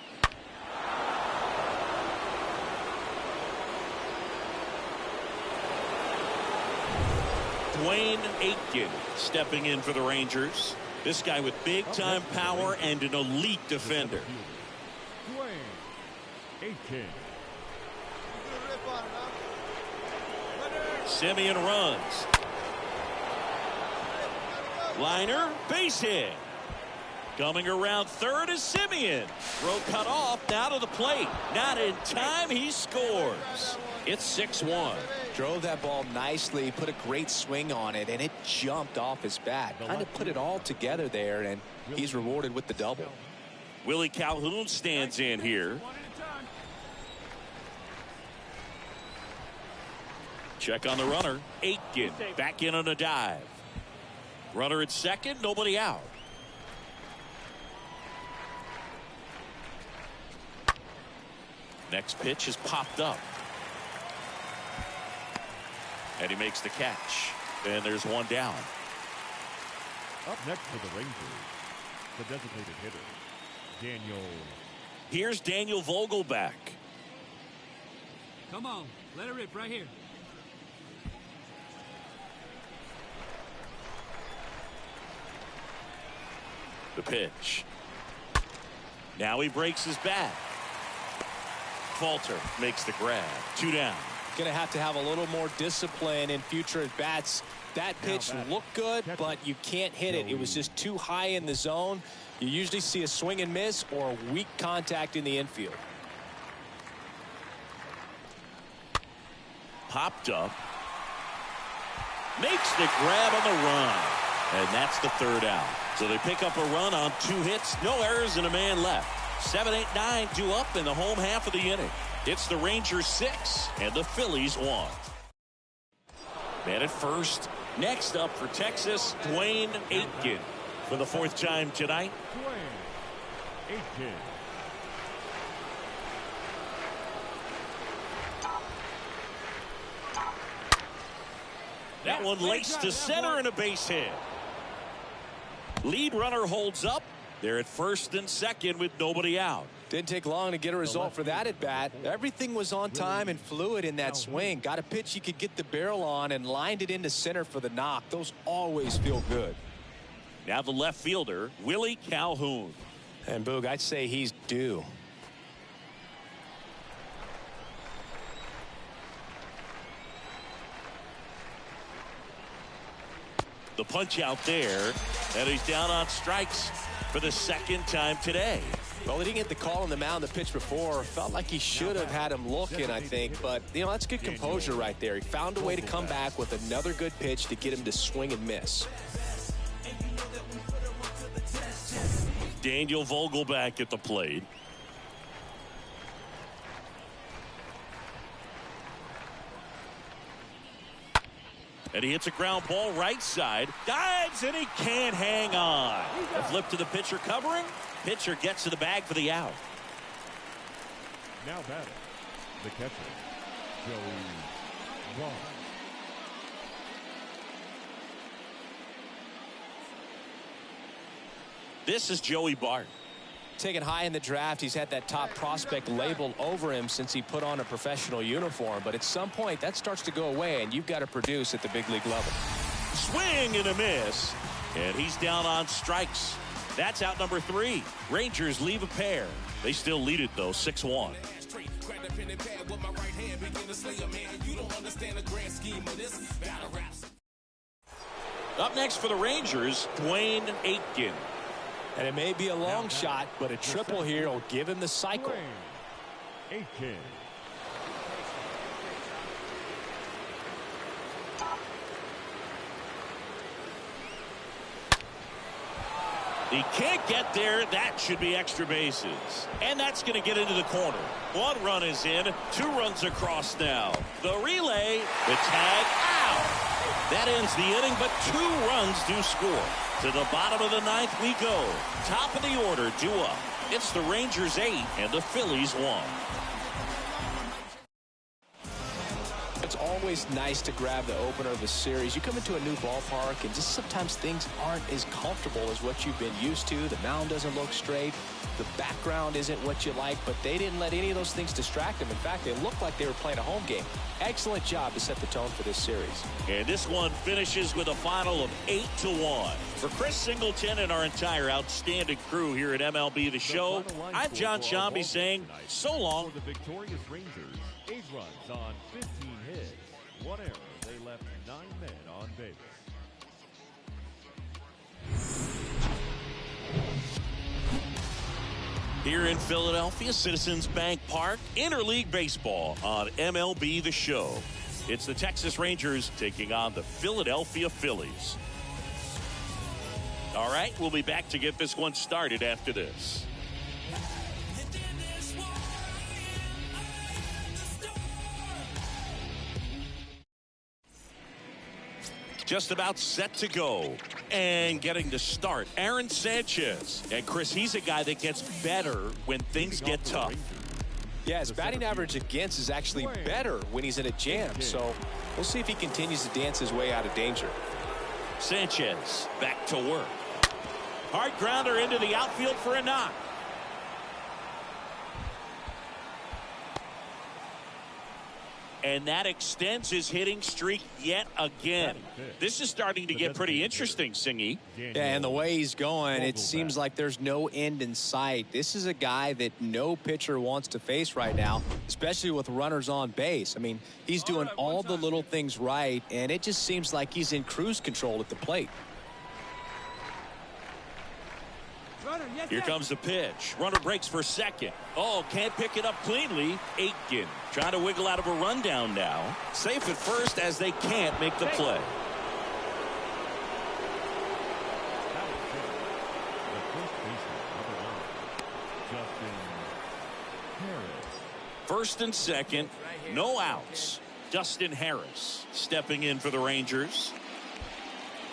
Dwayne Aitken stepping in for the Rangers. This guy with big-time power and an elite defender. Dwayne Aitken. Simeon runs. Liner, base hit. Coming around third is Simeon. Throw cut off. Now to the plate. Not in time. He scores. It's 6-1. Drove that ball nicely, put a great swing on it, and it jumped off his bat. Kind of put it all together there, and he's rewarded with the double. Willie Calhoun stands in here. Check on the runner. Aitken back in on a dive. Runner at second, nobody out. Next pitch is popped up. And he makes the catch. And there's one down. Up next for the Rangers, the designated hitter, Daniel. Here's Daniel Vogelback. Come on, let it rip right here. The pitch. Now he breaks his back. Falter makes the grab. 2 down. Going to have a little more discipline in future at bats. That pitch looked good, but you can't hit it. It was just too high in the zone. You usually see a swing and miss or weak contact in the infield. Popped up. Makes the grab on the run. And that's the 3rd out. So they pick up a run on 2 hits, no errors, and a man left. 7, 8, 9 due up in the home half of the inning. It's the Rangers 6 and the Phillies 1. Man at first. Next up for Texas, Dwayne Aitken for the 4th time tonight. Dwayne Aitken. That one laced to center and a base hit. Lead runner holds up. They're at first and second with nobody out. Didn't take long to get a result for that at bat. Everything was on time and fluid in that swing. Got a pitch you could get the barrel on and lined it into center for the knock. Those always feel good. Now the left fielder, Willie Calhoun. And Boog, I'd say he's due. The punch out there, and he's down on strikes for the 2nd time today. Well, he didn't get the call on the mound the pitch before. Felt like he should have had him looking, I think. But, you know, that's good composure right there. He found a way to come back with another good pitch to get him to swing and miss. Daniel Vogelback at the plate. And he hits a ground ball right side. Dives, and he can't hang on. A flip to the pitcher covering. Pitcher gets to the bag for the out. Now batting, the catcher, Joey Vaughn. This is Joey Bart. Taken high in the draft, he's had that top prospect label over him since he put on a professional uniform. But at some point, that starts to go away, and you've got to produce at the big league level. Swing and a miss. And he's down on strikes. That's out number 3. Rangers leave a pair. They still lead it, though, 6-1. Up next for the Rangers, Dwayne Aitken. And it may be a long shot, but a triple here will give him the cycle. Aitken. He can't get there. That should be extra bases. And that's going to get into the corner. 1 run is in. 2 runs across now. The relay, the tag, out. That ends the inning, but 2 runs do score. To the bottom of the 9th we go. Top of the order due up. It's the Rangers 8 and the Phillies 1. It's always nice to grab the opener of a series. You come into a new ballpark, and just sometimes things aren't as comfortable as what you've been used to. The mound doesn't look straight. The background isn't what you like, but they didn't let any of those things distract them. In fact, they looked like they were playing a home game. Excellent job to set the tone for this series. And this one finishes with a final of 8-1. For Chris Singleton and our entire outstanding crew here at MLB The Show, I'm John Shambi saying so long. For the victorious Rangers, 8 runs on 15 hits, 1 error. They left 9 men on base. Here in Philadelphia, Citizens Bank Park, interleague baseball on MLB The Show. It's the Texas Rangers taking on the Philadelphia Phillies. All right, we'll be back to get this one started after this. Just about set to go and getting to start. Aaron Sanchez. And Chris, he's a guy that gets better when things get tough. Yeah, his batting average against is actually better when he's in a jam. So we'll see if he continues to dance his way out of danger. Sanchez back to work. Hard grounder into the outfield for a knock. And that extends his hitting streak yet again. This is starting to get pretty interesting, Singy. Yeah, and the way he's going, it seems like there's no end in sight. This is a guy that no pitcher wants to face right now, especially with runners on base. I mean, he's doing all the little things right, and it just seems like he's in cruise control at the plate. Here comes the pitch. Runner breaks for second. Oh, can't pick it up cleanly. Aitken trying to wiggle out of a rundown now. Safe at first as they can't make the play. First and second, no outs. Justin Harris stepping in for the Rangers.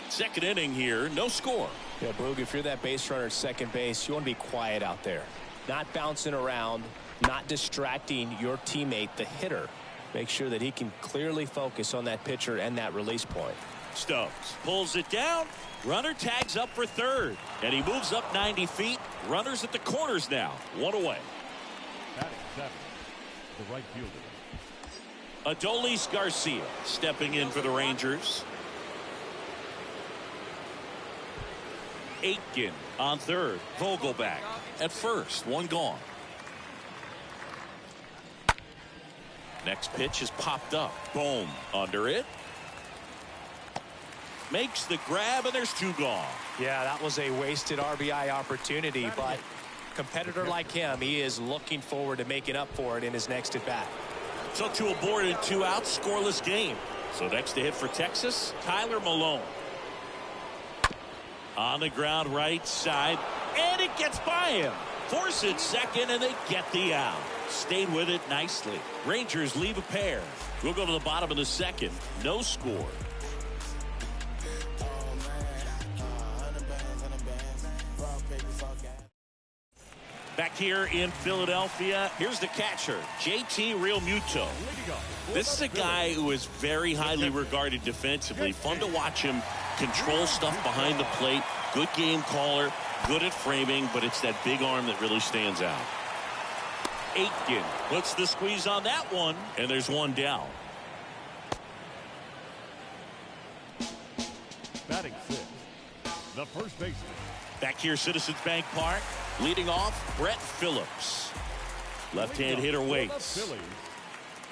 Second inning here, no score. Yeah, Boog, if you're that base runner at second base, you want to be quiet out there. Not bouncing around, not distracting your teammate, the hitter. Make sure that he can clearly focus on that pitcher and that release point. Stubbs pulls it down. Runner tags up for third. And he moves up 90 feet. Runners at the corners now. One away. Batting seven, the right fielder. Adolis Garcia stepping in for the Rangers. Aitken on third. Vogelback at first. One gone. Next pitch is popped up. Boom. Under it. Makes the grab, and there's two gone. Yeah, that was a wasted RBI opportunity, but a competitor like him, he is looking forward to making up for it in his next at bat. So two aboard and two out, scoreless game. So next to hit for Texas, Tyler Malone. On the ground right side, and it gets by him. Force it second, and they get the out. Stayed with it nicely. Rangers leave a pair. We'll go to the bottom of the second. No score. Back here in Philadelphia, here's the catcher, JT Realmuto. This is a guy who is very highly regarded defensively. Fun to watch him control stuff behind the plate. Good game caller, good at framing, but it's that big arm that really stands out. Aitken puts the squeeze on that one, and there's one down. Batting six, the first baseman. Back here, Citizens Bank Park. Leading off, Brett Phillips. Left-hand hitter waits. The Phillies,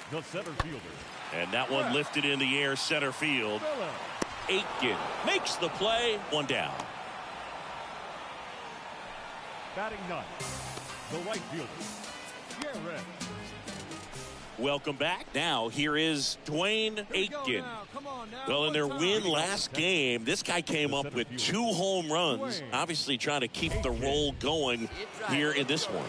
the center fielder. And that one lifted in the air, center field. Aitken makes the play. One down. Batting ninth, the right fielder, Garrett. Welcome back. Now here is Dwayne Aitken. Well, in their win last game, this guy came up with 2 home runs. Obviously trying to keep the roll going here in this one.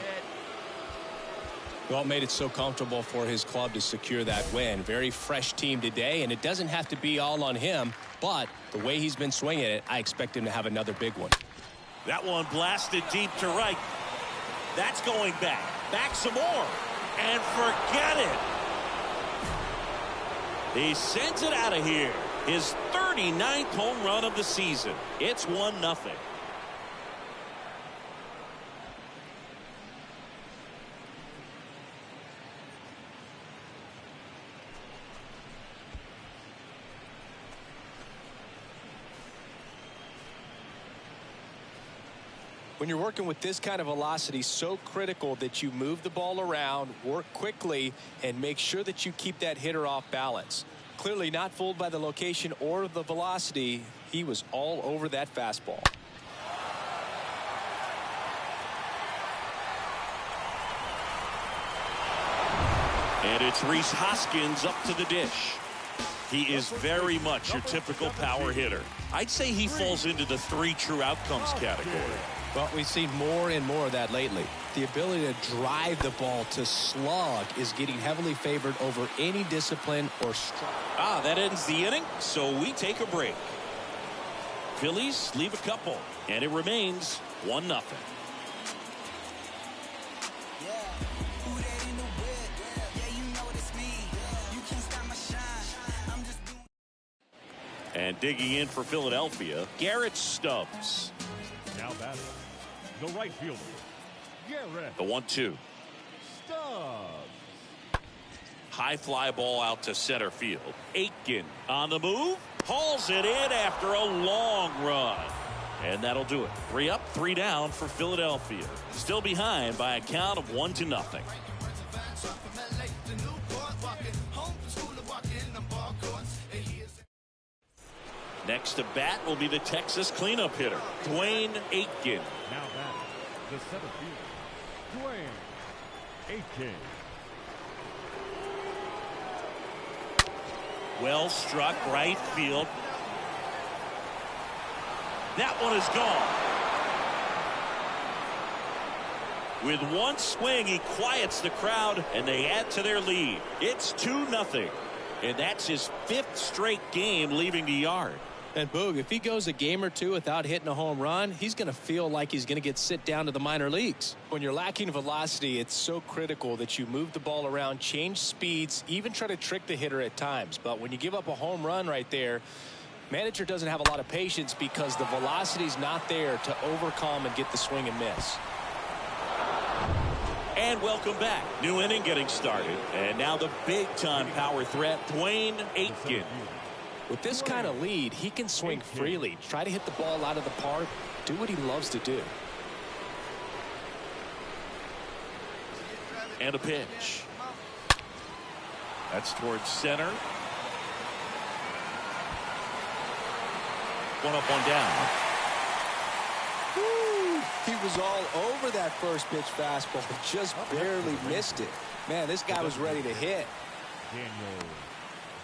Well, made it so comfortable for his club to secure that win. Very fresh team today, and it doesn't have to be all on him, but the way he's been swinging it, I expect him to have another big one. That one blasted deep to right. That's going back. Back some more. And forget it. He sends it out of here. His 39th home run of the season. It's 1-0. When you're working with this kind of velocity, so critical that you move the ball around, work quickly, and make sure that you keep that hitter off balance. Clearly not fooled by the location or the velocity. He was all over that fastball. And it's Rhys Hoskins up to the dish. He is very much your typical power hitter. I'd say he falls into the 3 true outcomes category. Well, we've seen more and more of that lately. The ability to drive the ball to slug is getting heavily favored over any discipline or strike. That ends the inning, so we take a break. Phillies leave a couple, and it remains 1-0. And digging in for Philadelphia, Garrett Stubbs. Now batting, the right fielder, Garrett. The 1-2. Stubbs. High fly ball out to center field. Aitken on the move. Hauls it in after a long run. And that'll do it. 3 up, 3 down for Philadelphia. Still behind by a count of 1-0. Next to bat will be the Texas cleanup hitter, Dwayne Aitken. Now batting, the center fielder, Dwayne Aitken. Well struck right field. That one is gone. With one swing, he quiets the crowd, and they add to their lead. It's 2-0. And that's his 5th straight game leaving the yard. And Boog, if he goes a game or 2 without hitting a home run, he's going to feel like he's going to get sit down to the minor leagues. When you're lacking velocity, it's so critical that you move the ball around, change speeds, even try to trick the hitter at times. But when you give up a home run right there, manager doesn't have a lot of patience because the velocity's not there to overcome and get the swing and miss. And welcome back. New inning getting started. And now the big-time power threat, Dwayne Aitken. With this kind of lead, he can swing freely, try to hit the ball out of the park, do what he loves to do. And a pitch. That's towards center. One up, one down. Woo! He was all over that first pitch fastball, just barely missed it. Man, this guy was ready to hit. Daniel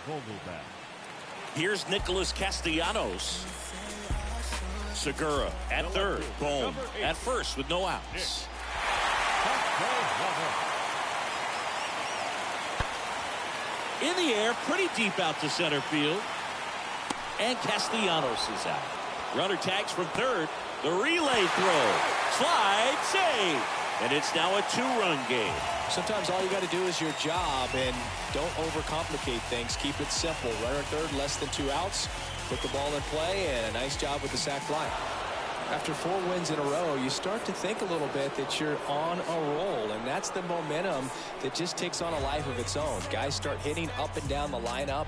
Vogelback. Here's Nicholas Castellanos. Segura at third. Bohm at first with no outs. In the air, pretty deep out to center field. And Castellanos is out. Runner tags from third. The relay throw. Slide, save. And it's now a 2-run game. Sometimes all you got to do is your job and don't overcomplicate things. Keep it simple. Runner third, less than 2 outs. Put the ball in play, and a nice job with the sac fly. After 4 wins in a row, you start to think a little bit that you're on a roll, and that's the momentum that just takes on a life of its own. Guys start hitting up and down the lineup.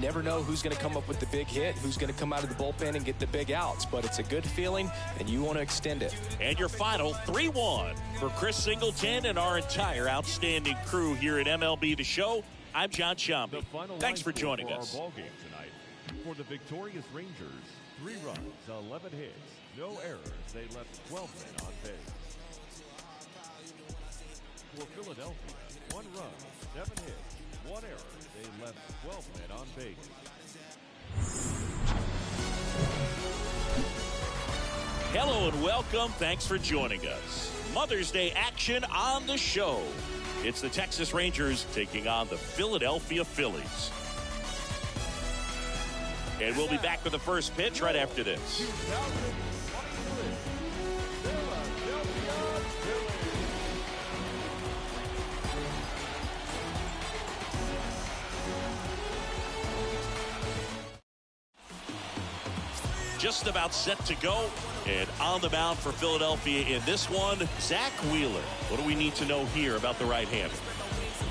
Never know who's going to come up with the big hit, who's going to come out of the bullpen and get the big outs, but it's a good feeling, and you want to extend it. And your final 3-1 for Chris Singleton and our entire outstanding crew here at MLB The Show. I'm John Sciambi. Thanks for joining us. Our ball game tonight. For the victorious Rangers, 3 runs, 11 hits, no errors. They left 12 men on base. For Philadelphia, 1 run, 7 hits, 1 error. They left 12 men on base. Hello and welcome. Thanks for joining us. Mother's Day action on the show. It's the Texas Rangers taking on the Philadelphia Phillies. And we'll be back with the first pitch right after this. Just about set to go, and on the mound for Philadelphia in this one, Zach Wheeler. What do we need to know here about the right-hander?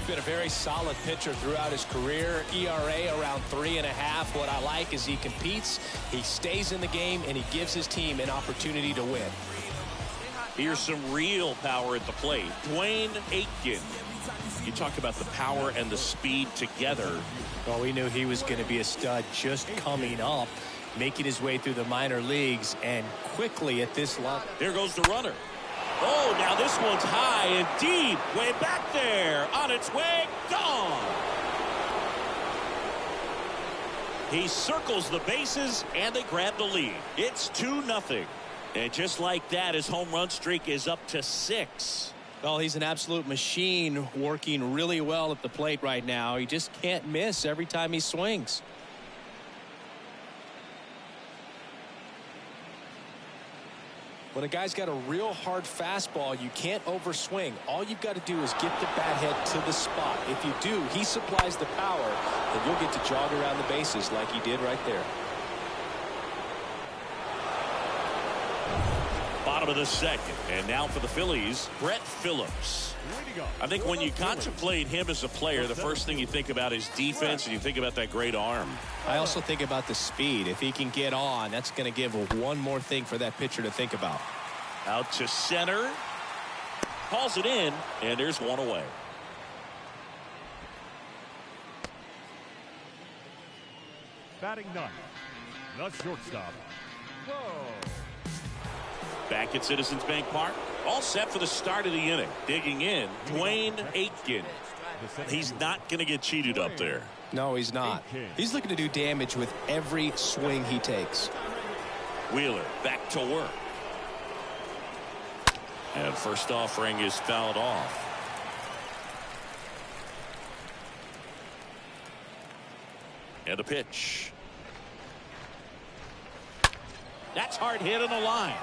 Been a very solid pitcher throughout his career. ERA around 3.5. What I like is he competes, he stays in the game, and he gives his team an opportunity to win. Here's some real power at the plate. Dwayne Aitken. You talk about the power and the speed together. Well, we knew he was going to be a stud just coming up, making his way through the minor leagues, and quickly at this level. Here goes the runner. Oh, now this one's high and deep. Way back there. On its way. Gone. He circles the bases, and they grab the lead. It's 2-0. And just like that, his home run streak is up to 6. Well, he's an absolute machine, working really well at the plate right now. He just can't miss every time he swings. When a guy's got a real hard fastball, you can't overswing. All you've got to do is get the bat head to the spot. If you do, he supplies the power, and you'll get to jog around the bases like he did right there. Bottom of the second, and now for the Phillies, Brett Phillips. I think when you contemplate him as a player, the first thing you think about is defense, and you think about that great arm. I also think about the speed. If he can get on, that's going to give one more thing for that pitcher to think about. Out to center. Calls it in, and there's one away. Batting ninth, the shortstop, Whoa. Back at Citizens Bank Park. All set for the start of the inning. Digging in, Dwayne Aitken. He's not going to get cheated up there. No, he's not. He's looking to do damage with every swing he takes. Wheeler back to work. And first offering is fouled off. And the pitch. That's hard hit on the line.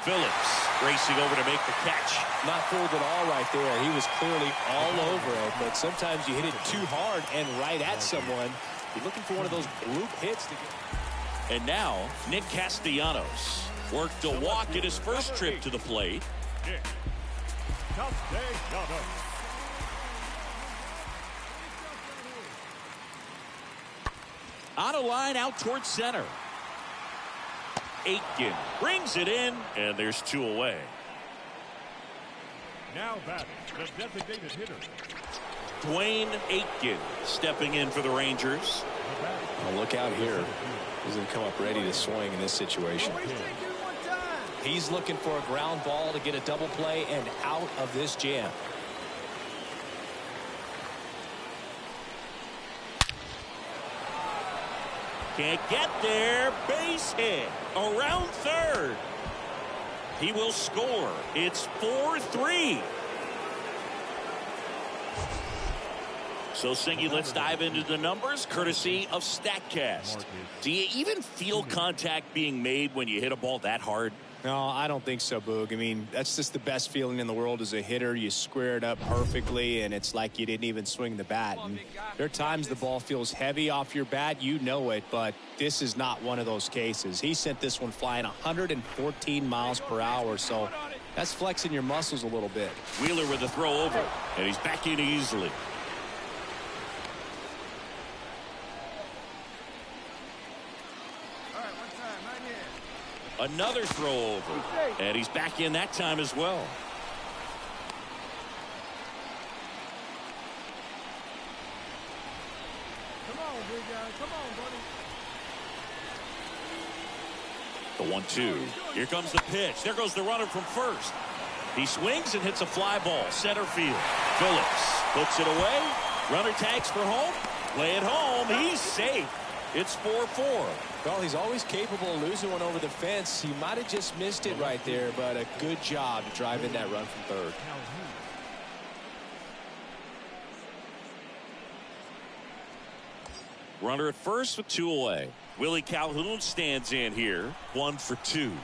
Phillips racing over to make the catch. Not fooled at all right there. He was clearly all over it, but sometimes you hit it too hard and right at someone. You're looking for one of those bloop hits to get. And now Nick Castellanos worked a walk at his first trip to the plate. Nick Castellanos. On a line out towards center. Aitken brings it in, and there's 2 away. Now batting, the designated hitter, Dwayne Aitken stepping in for the Rangers. Well, look out here. He's going to come up ready to swing in this situation. He's looking for a ground ball to get a double play and out of this jam. Can't get there. Base hit around third. He will score. It's 4-3. So, Singy, let's dive into the numbers courtesy of StatCast. Do you even feel contact being made when you hit a ball that hard? No, I don't think so, Boog. I mean, that's just the best feeling in the world as a hitter. You square it up perfectly, and it's like you didn't even swing the bat. And there are times the ball feels heavy off your bat. You know it, but this is not one of those cases. He sent this one flying 114 miles per hour, so that's flexing your muscles a little bit. Wheeler with the throw over, and he's back in easily. Another throw over, and he's back in that time as well. Come on, big guy. Come on, buddy. The 1-2. Here comes the pitch. There goes the runner from first. He swings and hits a fly ball. Center field. Phillips puts it away. Runner tags for home. Play it home. He's safe. It's 4-4. Well, he's always capable of losing one over the fence. He might have just missed it right there, but a good job to drive in that run from third. Runner at first with 2 away. Willie Calhoun stands in here. 1 for 2. Come on,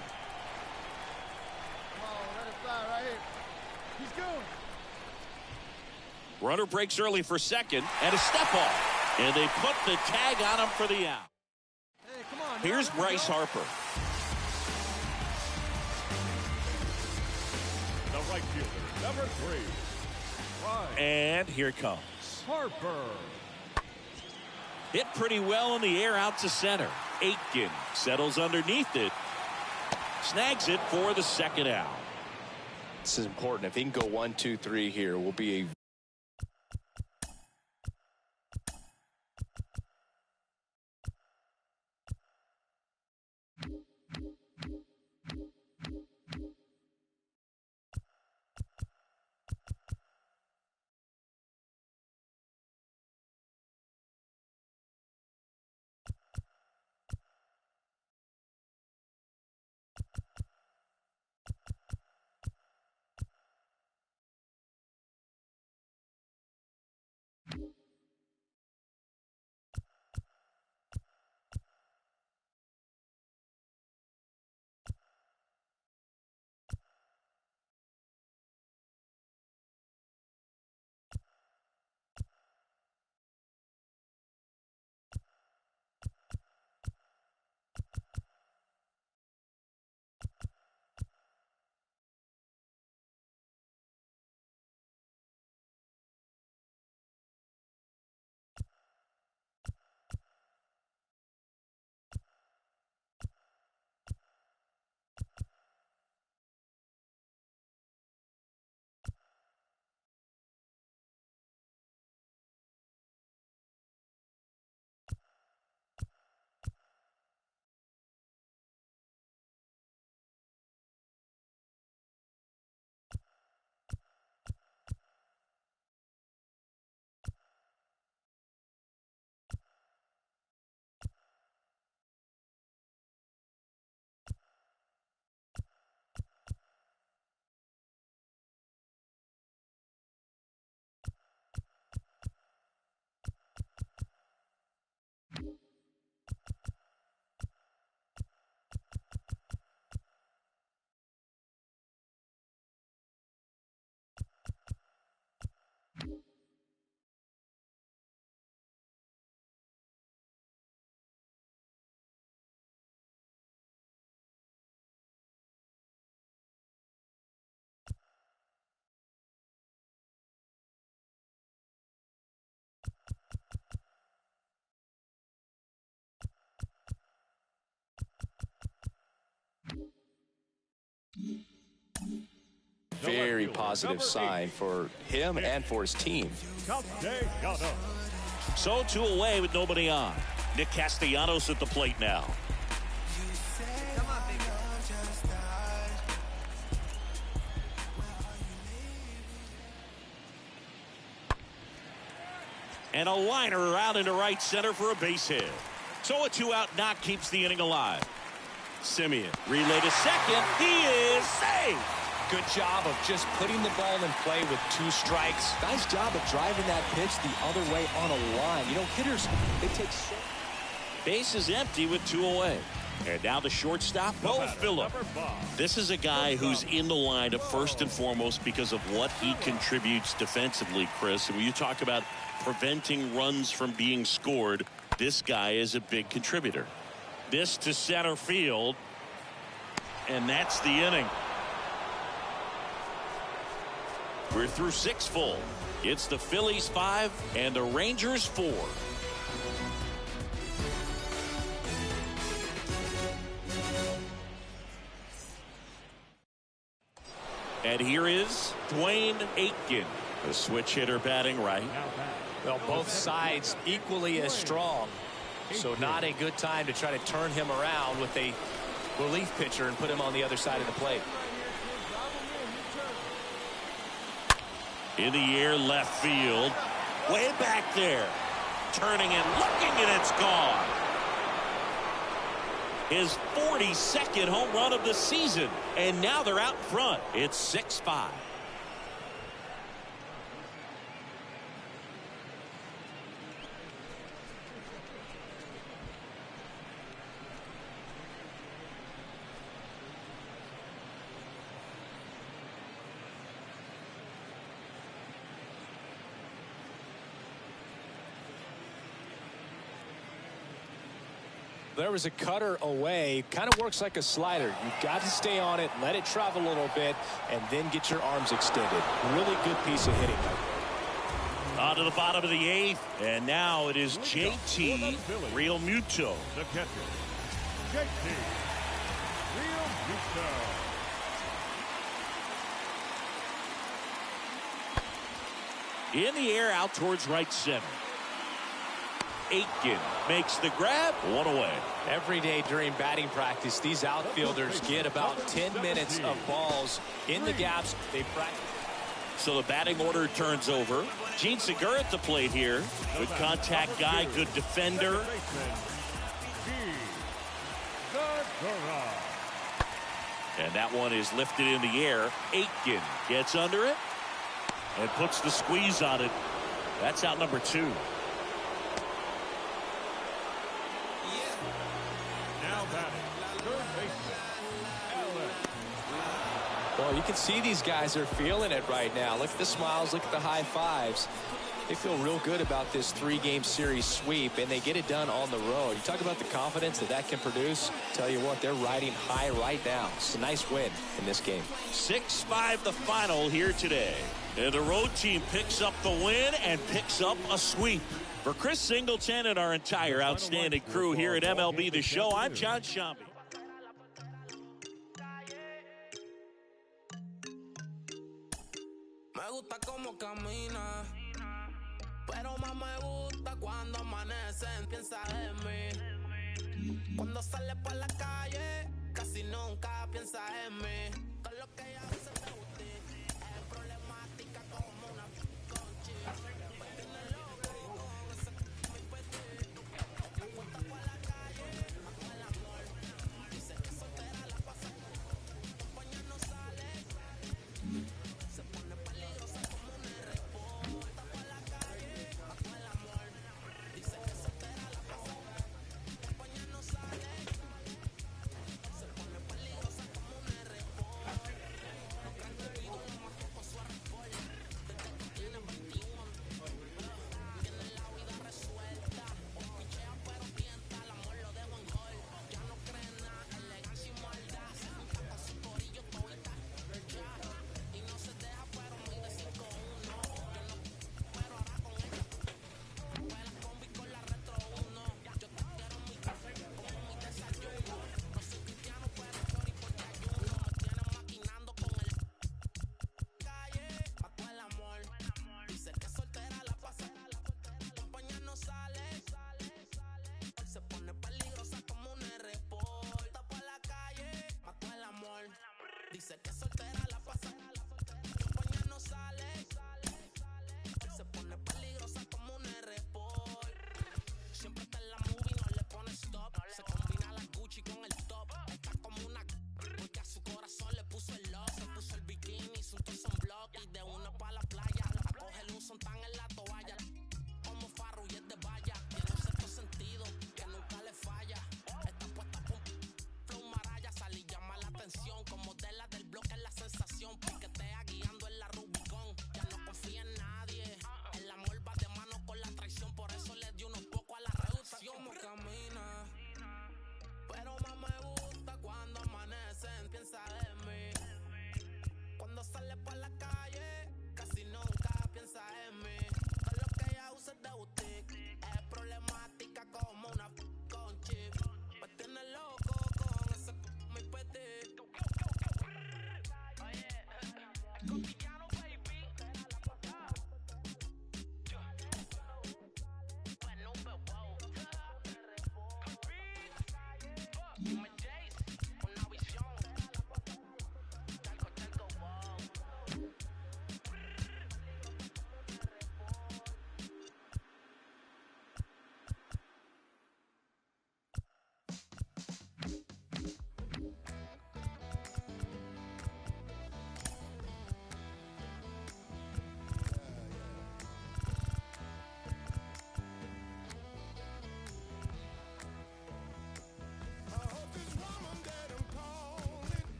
let it fly right here. He's going. Runner breaks early for second, and a step off. And they put the tag on him for the out. Hey, come on. Here's Bryce Harper. the right fielder, number 3, Bryce And here it comes. Harper. Hit pretty well in the air out to center. Aitken settles underneath it. Snags it for the second out. This is important. If he can go 1, 2, 3 here, we'll be a very positive sign for him and for his team. So 2 away with nobody on. Nick Castellanos at the plate now. And a liner out into right center for a base hit. So a 2-out knock keeps the inning alive. Simeon relay to second. He is safe. Good job of just putting the ball in play with 2 strikes. Nice job of driving that pitch the other way on a line. You know, hitters, they take so... Base is empty with 2 away. And now the shortstop, Bo Phillip. This is a guy who's in the lineup first and foremost because of what he contributes defensively, Chris. And when you talk about preventing runs from being scored, this guy is a big contributor. This to center field. And that's the inning. We're through 6 full. It's the Phillies 5 and the Rangers 4. And here is Dwayne Aitken, the switch hitter batting right. Well, both sides equally as strong. So not a good time to try to turn him around with a relief pitcher and put him on the other side of the plate. In the air, left field. Way back there. Turning and looking, and it's gone. His 42nd home run of the season. And now they're out front. It's 6-5. There was a cutter away. Kind of works like a slider. You've got to stay on it, let it travel a little bit, and then get your arms extended. Really good piece of hitting. On to the bottom of the 8th, and now it is JT Realmuto. The catcher, JT Realmuto. In the air, out towards right center. Aitken makes the grab. 1 away. Every day during batting practice, these outfielders get about 10 minutes of balls in the gaps. They practice. So the batting order turns over. Gene Segura at the plate here. Good contact guy, good defender. And that one is lifted in the air. Aitken gets under it and puts the squeeze on it. That's out number 2. Well, you can see these guys are feeling it right now. Look at the smiles. Look at the high fives. They feel real good about this 3-game series sweep, and they get it done on the road. You talk about the confidence that can produce. Tell you what, they're riding high right now. It's a nice win in this game. 6-5 the final here today. And the road team picks up the win and picks up a sweep. For Chris Singleton and our entire outstanding crew here at MLB The Show, I'm John Shambi. Me gusta como camina, pero más me gusta cuando amanece. Piensa en mí. Cuando sale por la calle, casi nunca piensa en mí. Con lo que ella hace te gusta, es problemática como una conchi. Tiene loco con ese mi petito. La cuenta por la calle, hago el amor. Dice que soltera la pasa, compañía no sale. Se pone peligrosa como un R.O. Está por la calle, hago el amor. Dice que soltera la pasa, compañía no sale. Se pone peligrosa como un R.O.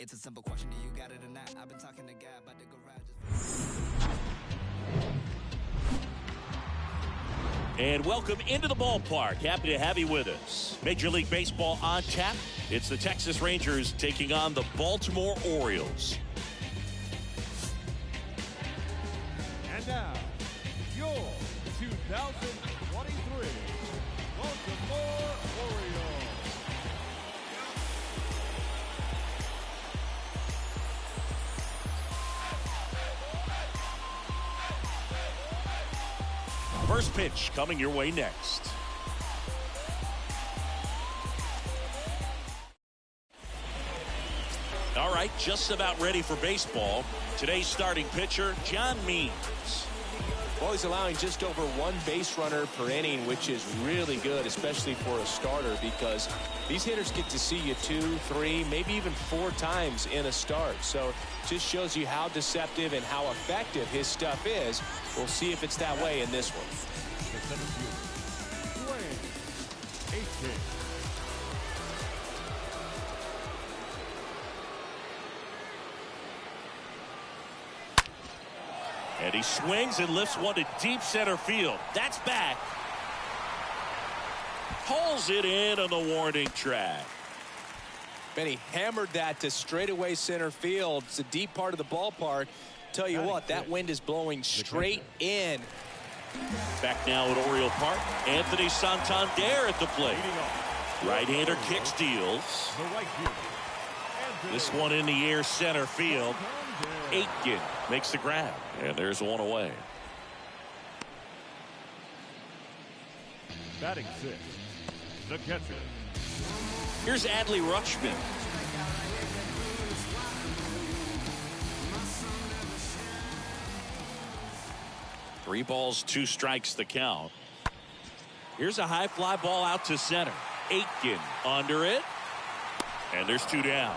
it's a simple question. Do you got it or not? I've been talking to God about the garage. And welcome into the ballpark. Happy to have you with us. Major League Baseball on tap. It's the Texas Rangers taking on the Baltimore Orioles. And now, your 2023 Baltimore Orioles. First pitch coming your way next. All right, just about ready for baseball. Today's starting pitcher, John Means. Well, he's allowing just over one base runner per inning, which is really good, especially for a starter, because these hitters get to see you 2, 3, maybe even 4 times in a start. So just shows you how deceptive and how effective his stuff is. We'll see if it's that way in this one. The center fielder, Dwayne 8K. And he swings and lifts one to deep center field. That's back. Pulls it in on the warning track. And he hammered that to straightaway center field. It's a deep part of the ballpark. Tell you what, that wind is blowing straight in. Back now at Oriole Park, Anthony Santander at the plate. Right-hander kick steals. This one in the air center field. Aitken makes the grab, and there's one away. Batting 6, the catcher. Here's Adley Rutschman. Three balls, 2 strikes the count. Here's a high fly ball out to center. Aitken under it, and there's 2 down.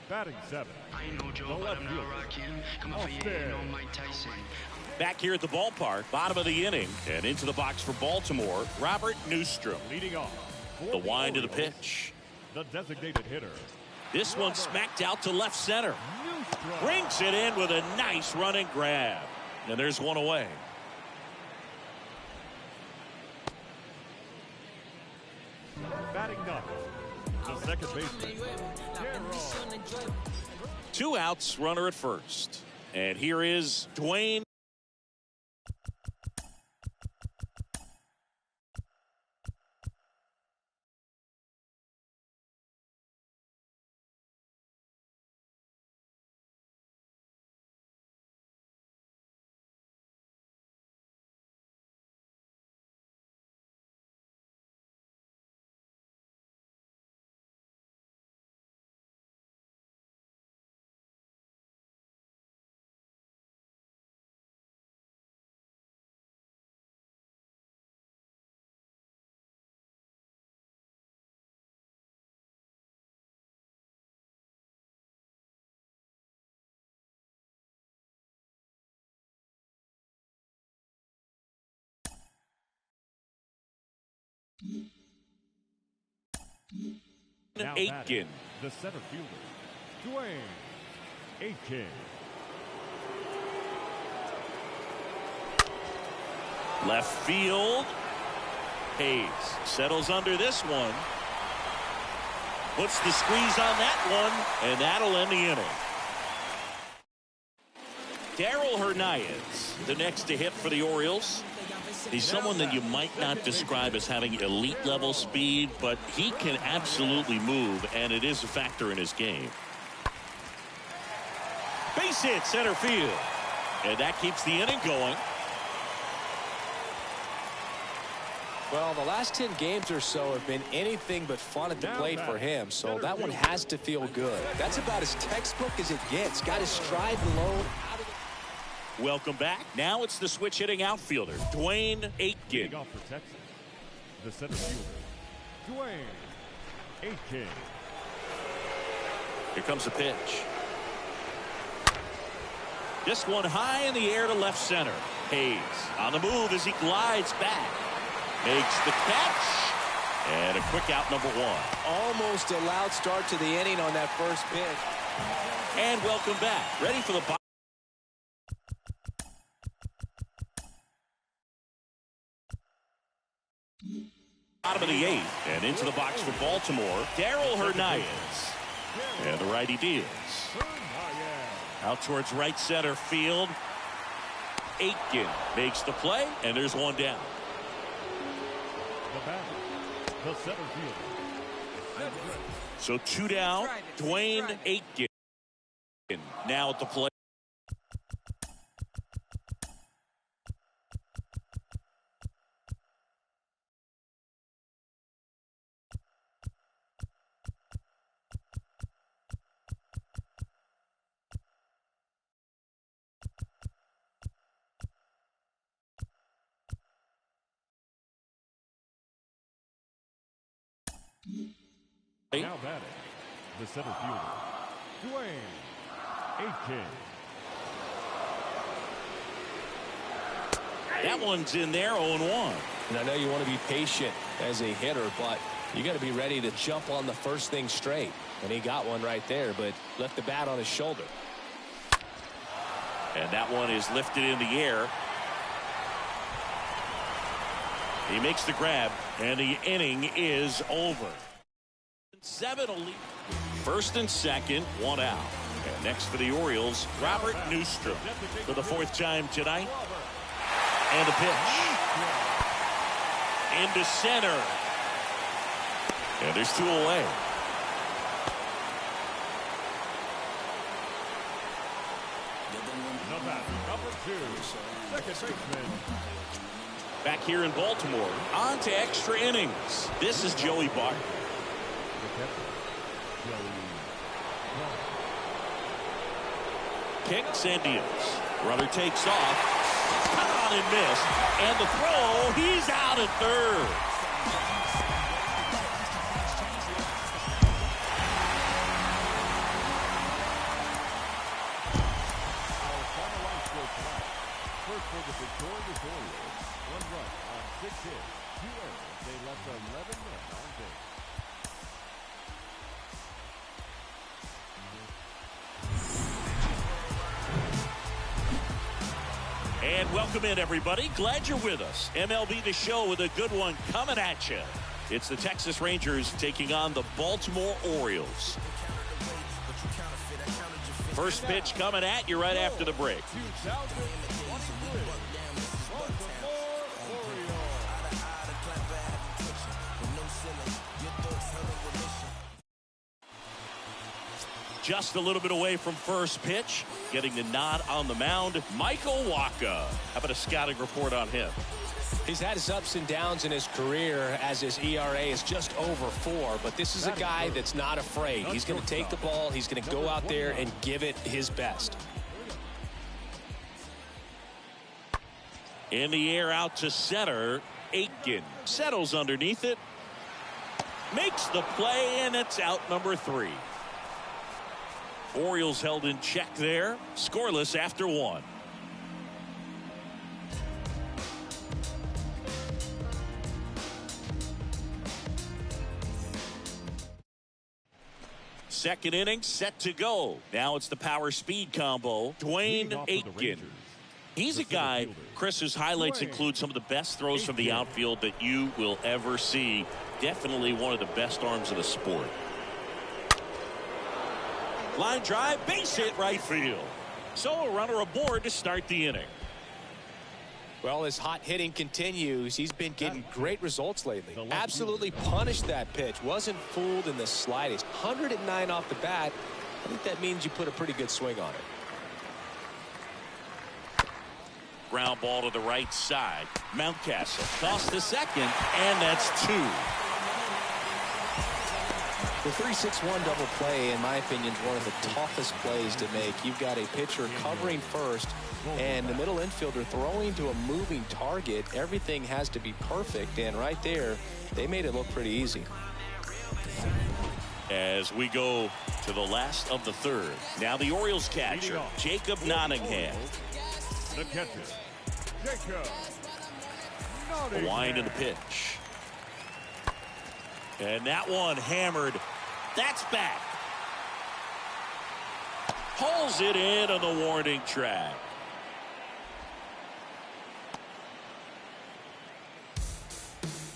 Batting 7, the left fielder. Back here at the ballpark, bottom of the inning, and into the box for Baltimore, Robert Newstrom. Leading off, The wind of the pitch. the designated hitter. This one smacked out to left center. Brings it in with a nice running grab. And there's one away. Batting 9, the second baseman, Darryl. 2 outs, runner at first. And here is Dwayne. Now Aitken. batting, the center fielder, Dwayne Aitken. Left field. Hayes settles under this one. Puts the squeeze on that one, and that'll end the inning. Darryl Hernandez, the next to hit for the Orioles. He's someone that you might not describe as having elite level speed, but he can absolutely move, and it is a factor in his game. Base hit center field, and that keeps the inning going. Well, the last 10 games or so have been anything but fun at the plate for him, so that one has to feel good. That's about as textbook as it gets. Got his stride low. Welcome back. Now it's the switch hitting outfielder, Dwayne Aitken. Leading off for Texas, the center fielder, Dwayne Aitken. Here comes the pitch. This one high in the air to left center. Hayes on the move as he glides back. Makes the catch. And a quick out, number one. Almost a loud start to the inning on that first pitch. And welcome back. Ready for the bottom of the eighth. And into the box for Baltimore, Darryl Hernandez. And the righty deals. Out towards right center field. Aitken makes the play, and there's one down. The batter, the center fielder. So two down. Dwayne Aitken now at the plate. Now batting, the center fielder, Dwayne Aitken. That one's in there, 0-1. And I know you want to be patient as a hitter, but you got to be ready to jump on the first thing straight. And he got one right there, but left the bat on his shoulder. And that one is lifted in the air. He makes the grab, and the inning is over. 7 will lead. First and second, one out. And next for the Orioles, Robert Newstrom for the fourth time tonight. And the pitch. Into center. And there's two away. Number 2, second baseman. Back here in Baltimore, on to extra innings. This is Joey Bart. Kicks and deals. Runner takes off. Caught on and missed. And the throw, he's out at third. Our final line score tonight. First for the victorious Orioles. 1 run on 6 hits. 2 errors. They left 11 men on base. And welcome in, everybody. Glad you're with us. MLB The Show with a good one coming at you. It's the Texas Rangers taking on the Baltimore Orioles. First pitch coming at you right after the break. 2023 Baltimore Orioles. Just a little bit away from first pitch. Getting the nod on the mound, Michael Wacha. How about a scouting report on him? He's had his ups and downs in his career as his ERA is just over 4, but this is a guy that's not afraid. He's going to take the ball. He's going to go out there and give it his best. In the air out to center, Aitken settles underneath it. Makes the play, and it's out number 3. Orioles held in check there. Scoreless after 1. Second inning set to go. Now it's the power speed combo. Dwayne Aitken. He's a guy, Chris, whose highlights include some of the best throws from the outfield that you will ever see. Definitely one of the best arms of the sport. Line drive, base hit right field. So a runner aboard to start the inning. Well, his hot hitting continues. He's been getting great results lately. Absolutely punished that pitch. Wasn't fooled in the slightest. 109 off the bat. I think that means you put a pretty good swing on it. Ground ball to the right side. Mountcastle tossed to second, and that's 2. The 3-6-1 double play, in my opinion, is one of the toughest plays to make. You've got a pitcher covering first and the middle infielder throwing to a moving target. Everything has to be perfect, and right there, they made it look pretty easy. As we go to the last of the third. Now the Orioles catcher, Jacob Nottingham. The catcher, Jacob A wind in the pitch. And that one hammered. That's back. Pulls it in on the warning track.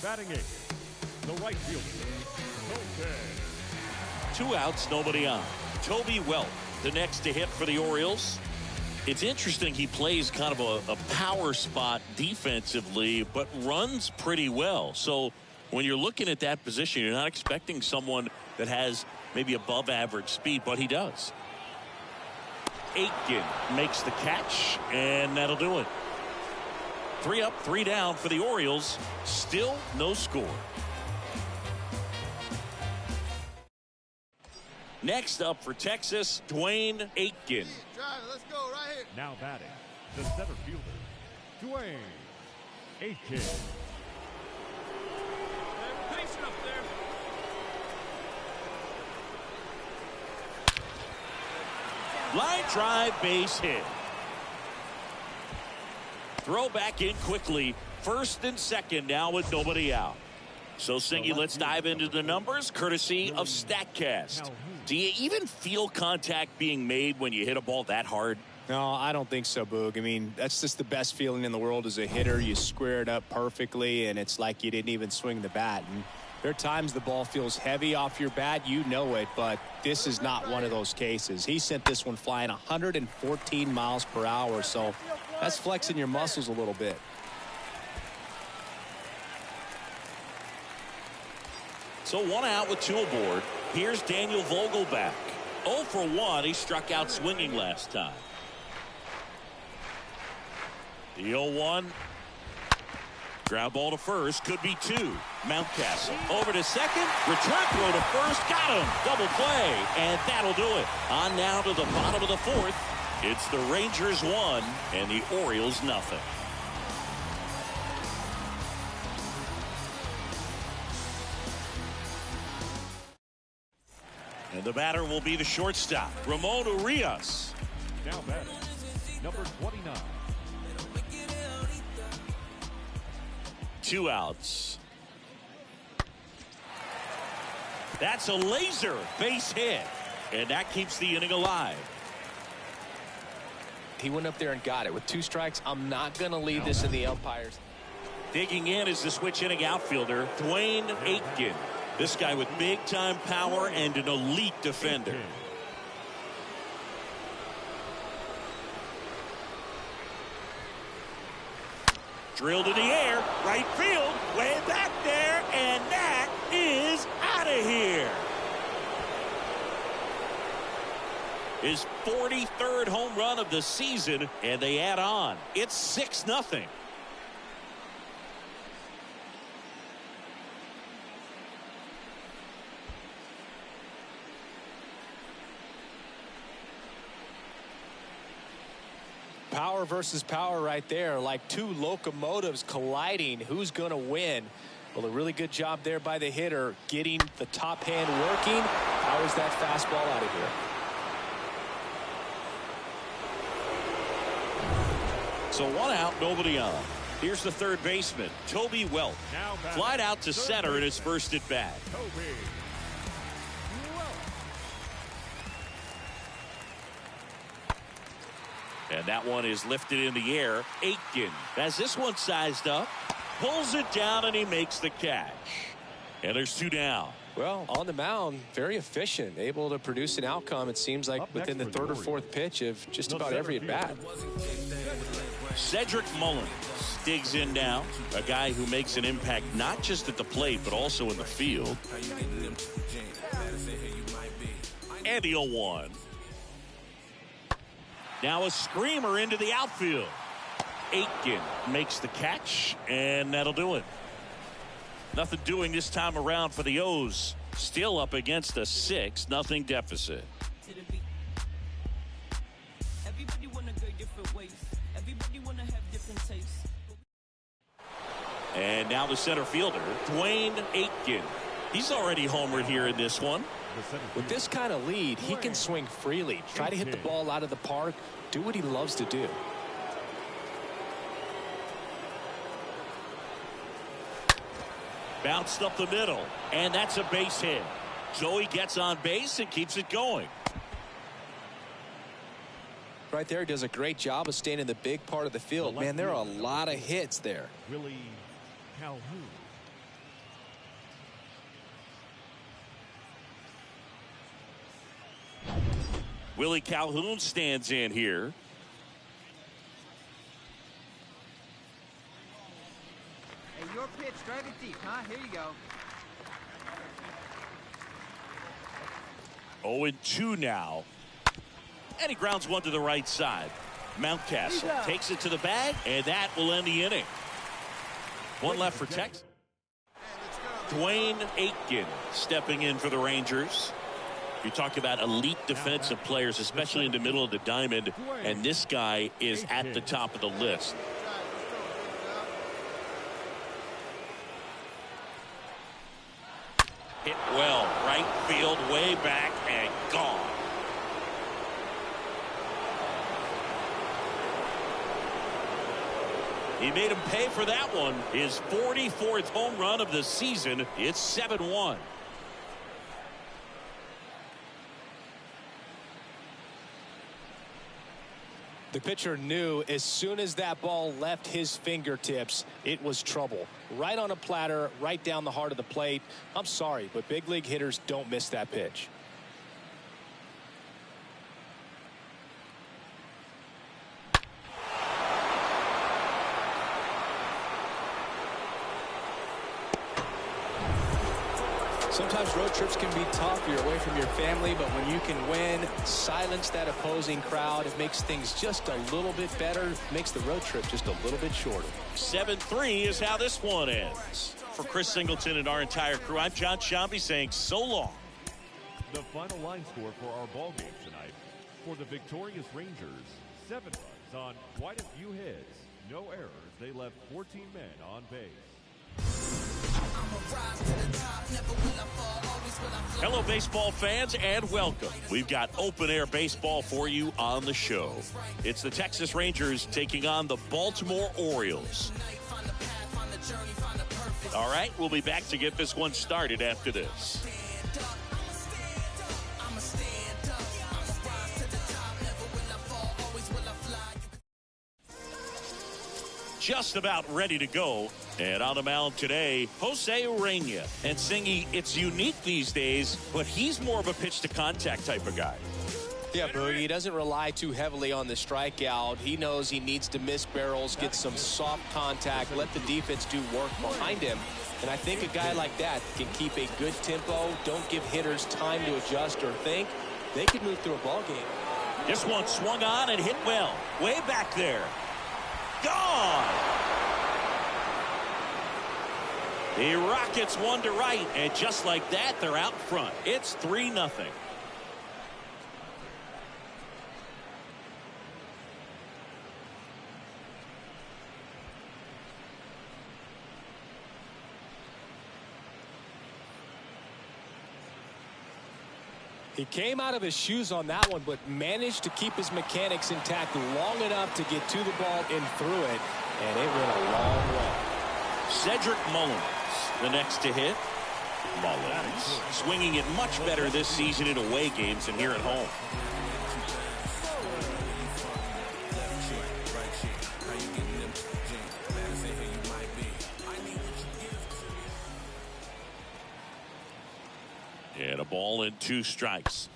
Batting eighth, the right fielder, Toby. 2 outs, nobody on. Toby Welch, the next to hit for the Orioles. It's interesting, he plays kind of a power spot defensively, but runs pretty well. So when you're looking at that position, you're not expecting someone that has maybe above average speed, but he does. Aitken makes the catch, and that'll do it. 3 up, 3 down for the Orioles. Still no score. Next up for Texas, Dwayne Aitken. Let's go right here. Now batting, the center fielder, Dwayne Aitken. Patient up there. Line drive, base hit. Throw back in quickly. First and second now with nobody out. So, Singy, let's dive into the numbers, courtesy of StatCast. Do you even feel contact being made when you hit a ball that hard? No, I don't think so, Boog. I mean, that's just the best feeling in the world as a hitter. You square it up perfectly, and it's like you didn't even swing the bat. And there are times the ball feels heavy off your bat. You know it, but this is not one of those cases. He sent this one flying 114 miles per hour, so that's flexing your muscles a little bit. So 1 out with 2 aboard. Here's Daniel Vogelback. 0 for 1. He struck out swinging last time. The 0-1. Ground ball to first. Could be 2. Mountcastle over to second. Return throw to first. Got him. Double play. And that'll do it. On now to the bottom of the 4th. It's the Rangers 1 and the Orioles nothing. And the batter will be the shortstop, Ramon Urias. Now batting, number 29. 2 outs. That's a laser base hit. And that keeps the inning alive. He went up there and got it. With 2 strikes, I'm not going to leave this in the umpires. Digging in is the switch hitting outfielder, Dwayne Aitken. This guy with big-time power and an elite defender. Drilled in the air, right field, way back there, and that is out of here. His 43rd home run of the season, and they add on. It's 6-0. Power versus power right there, like 2 locomotives colliding. Who's going to win? Well, a really good job there by the hitter, getting the top hand working. Powers that fastball out of here. So 1 out, nobody on. Here's the third baseman, Toby Welch. Flied out to center in his first at bat. And that one is lifted in the air. Aitken has this one sized up, pulls it down, and he makes the catch. And there's 2 down. Well, on the mound, very efficient, able to produce an outcome, it seems like, within the 3rd or 4th pitch of just about every at-bat. Cedric Mullins digs in now, a guy who makes an impact not just at the plate, but also in the field. And the 0-1. Now a screamer into the outfield. Aitken makes the catch, and that'll do it. Nothing doing this time around for the O's. Still up against a 6-0 deficit. Everybody wanna go different ways. Everybody wanna have different tastes. And now the center fielder, Dwayne Aitken. He's already homered here in this one. With this kind of lead, he can swing freely, try to hit the ball out of the park, do what he loves to do. Bounced up the middle, and that's a base hit. Joey gets on base and keeps it going. Right there, does a great job of staying in the big part of the field. Man, there are a lot of hits there. Willie Calhoun. Willie Calhoun stands in here. Hey, your pitch, drive it deep, huh? Here you go. 0-2 now. And he grounds one to the right side. Mountcastle takes it to the bag, and that will end the inning. One left for Texas. Dwayne Aitken stepping in for the Rangers. You talk about elite defensive players, especially in the middle of the diamond, and this guy is at the top of the list. Hit well, right field, way back, and gone. He made him pay for that one. His 44th home run of the season. It's 7-1. The pitcher knew as soon as that ball left his fingertips, it was trouble. Right on a platter, right down the heart of the plate. I'm sorry, but big league hitters don't miss that pitch. Sometimes road trips can be tough. You're away from your family, but when you can win, silence that opposing crowd, it makes things just a little bit better, makes the road trip just a little bit shorter. 7-3 is how this one ends. For Chris Singleton and our entire crew, I'm John Shambi saying so long. The final line score for our ball game tonight. For the victorious Rangers, 7 runs on quite a few hits. No errors. They left 14 men on base. Hello, baseball fans, and welcome. We've got open-air baseball for you on the show. It's the Texas Rangers taking on the Baltimore Orioles. All right, we'll be back to get this one started after this. Just about ready to go. And on the mound today, Jose Urena. And Singy, it's unique these days, but he's more of a pitch-to-contact type of guy. Yeah, Boogie, he doesn't rely too heavily on the strikeout. He knows he needs to miss barrels, get some soft contact, let the defense do work behind him. And I think a guy like that can keep a good tempo, don't give hitters time to adjust or think. They can move through a ball game. This one swung on and hit well. Way back there. Gone! The Rockets one to right, and just like that, they're out front. It's 3-0. He came out of his shoes on that one, but managed to keep his mechanics intact long enough to get to the ball and through it, and it went a long way. Cedric Mullins, the next to hit. Mullins swinging it much better this season in away games than here at home. And a ball and 2 strikes.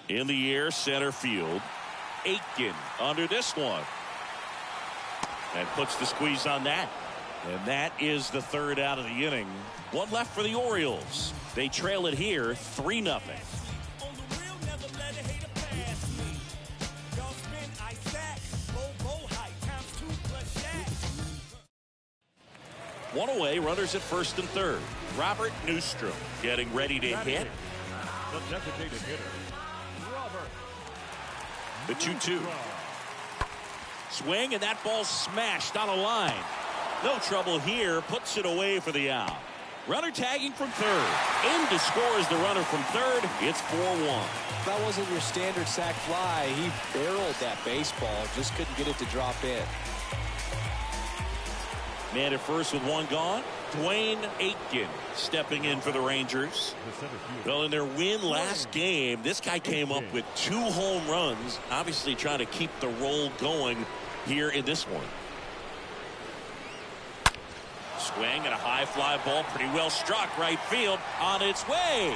In the air, center field. Aitken under this one. And puts the squeeze on that. And that is the 3rd out of the inning. One left for the Orioles. They trail it here 3-0. One away, runners at first and third. Robert Newstrom getting ready to hit. The designated hitter, Robert. The 2-2. Swing, and that ball smashed on a line. No trouble here. Puts it away for the out. Runner tagging from third. In to score is the runner from third. It's 4-1. That wasn't your standard sac fly. He barreled that baseball. Just couldn't get it to drop in. Man at first with one gone. Dwayne Aitken stepping in for the Rangers. Well, in their win last game, this guy came up with 2 home runs, obviously trying to keep the roll going here in this one. Swing and a high fly ball, pretty well struck, right field, on its way.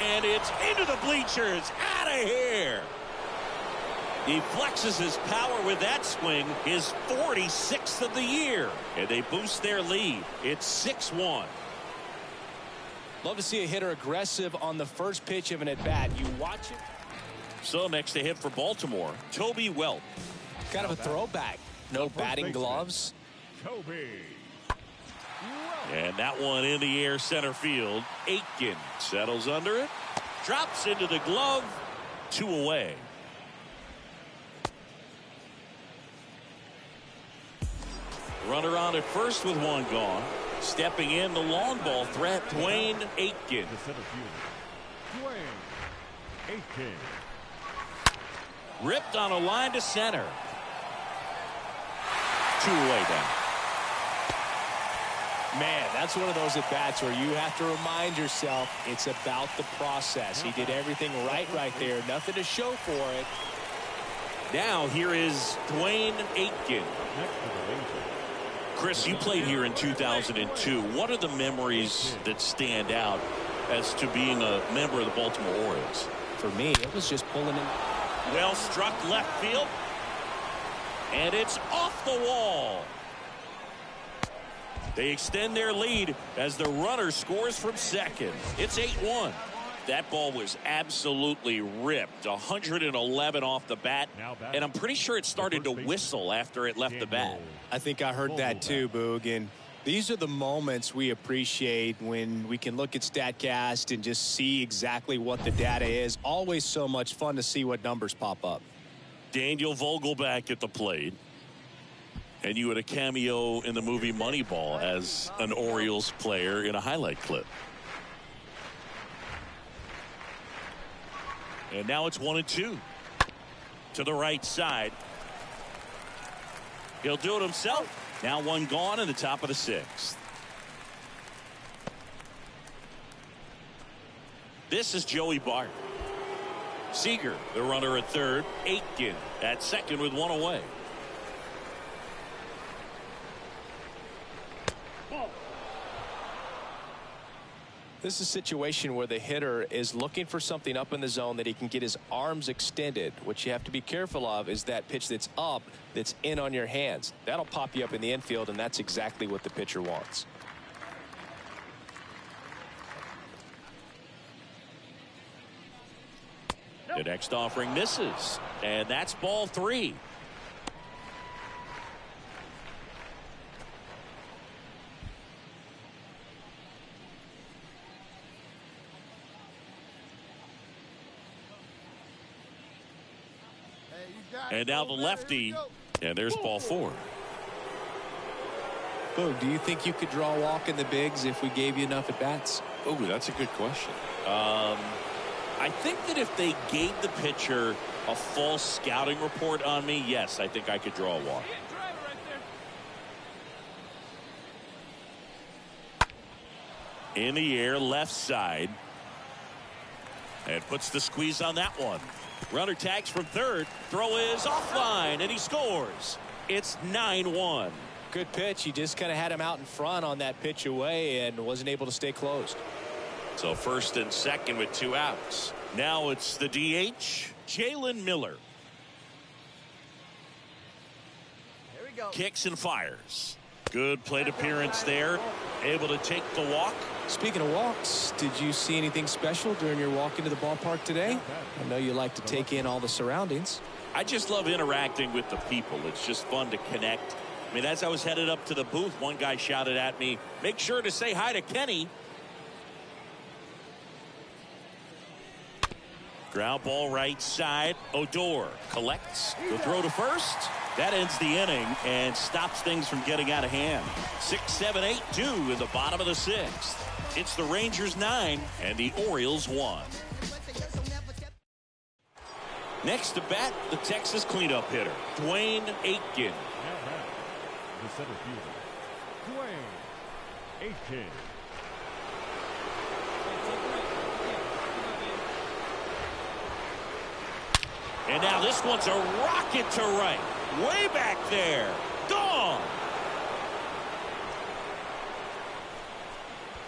And it's into the bleachers, out of here. He flexes his power with that swing, his 46th of the year. And they boost their lead. It's 6-1. Love to see a hitter aggressive on the first pitch of an at-bat. You watch it. So next to hit for Baltimore, Toby Welp. Kind of a throwback. No batting gloves. Toby. And that one in the air center field. Aitken settles under it. Drops into the glove. 2 away. Runner on at first with 1 gone. Stepping in the long ball threat, Dwayne Aitken. The center fielder, Dwayne Aitken. Ripped on a line to center. 2 away down. Man, that's one of those at-bats where you have to remind yourself it's about the process. He did everything right there. Nothing to show for it. Now here is Dwayne Aitken. Chris, you played here in 2002. What are the memories that stand out as to being a member of the Baltimore Orioles? For me, it was just pulling in. Well struck left field. And it's off the wall. They extend their lead as the runner scores from second. It's 8-1. That ball was absolutely ripped. 111 off the bat. And I'm pretty sure it started to whistle after it left the bat. I think I heard that too, Boog. And these are the moments we appreciate when we can look at StatCast and just see exactly what the data is. Always so much fun to see what numbers pop up. Daniel Vogelback at the plate. And you had a cameo in the movie Moneyball as an Orioles player in a highlight clip. And now it's 1-2. To the right side. He'll do it himself. Now 1 gone in the top of the 6th. This is Joey Bart. Seager, the runner at third. Aitken at second with 1 away. This is a situation where the hitter is looking for something up in the zone that he can get his arms extended. What you have to be careful of is that pitch that's up, that's in on your hands. That'll pop you up in the infield, and that's exactly what the pitcher wants. The next offering misses, and that's ball 3. And now the lefty, and there's ball 4. Boog, do you think you could draw a walk in the bigs if we gave you enough at bats? Oh, that's a good question. I think that if they gave the pitcher a false scouting report on me, yes, I think I could draw a walk. In the air, left side. And puts the squeeze on that one. Runner tags from third. Throw is offline, and he scores. It's 9-1. Good pitch. He just kind of had him out in front on that pitch away and wasn't able to stay closed. So first and second with 2 outs. Now it's the DH, Jalen Miller. Here we go. Kicks and fires. Good plate appearance there. Able to take the walk. Speaking of walks, did you see anything special during your walk into the ballpark today? I know you like to take in all the surroundings. I just love interacting with the people. It's just fun to connect. I mean, as I was headed up to the booth, one guy shouted at me, "Make sure to say hi to Kenny." Ground ball right side. Odor collects. The throw to first. That ends the inning and stops things from getting out of hand. 6, 7, 8, 2 in the bottom of the 6th. It's the Rangers 9 and the Orioles 1. Next to bat, the Texas cleanup hitter, Dwayne Aitken. The center fielder, Dwayne Aitken. And now this one's a rocket to right. Way back there. Gone.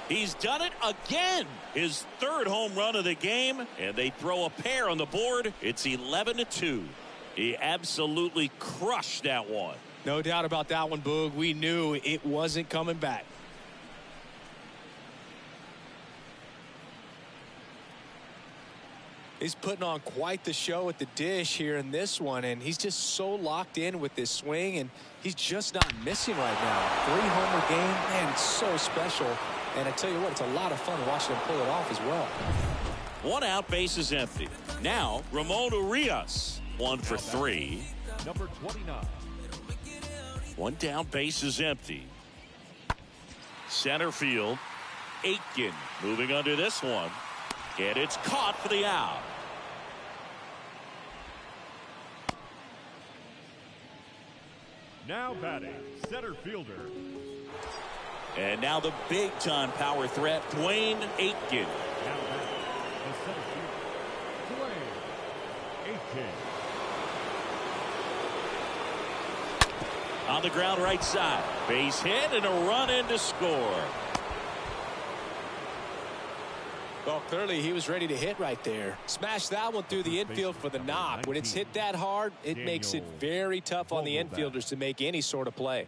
He's done it again. His third home run of the game, and they throw a pair on the board. It's 11-2. He absolutely crushed that one. No doubt about that one, Boog. We knew it wasn't coming back. He's putting on quite the show at the dish here in this one, and he's just so locked in with this swing, and he's just not missing right now. 3-homer game, man, it's so special. And I tell you what, it's a lot of fun watching him pull it off as well. 1 out, base is empty. Now, Ramon Urias, 1 for 3. Number 29. 1 down, base is empty. Center field, Aitken moving under this one. And it's caught for the out. Now batting, center fielder. And now the big-time power threat, Dwayne Aitken. Now batting, the center fielder, Dwayne Aitken. On the ground right side. Base hit and a run in to score. Well, clearly he was ready to hit right there. Smash that one through the infield for the knock. When it's hit that hard, it makes it very tough on the infielders to make any sort of play.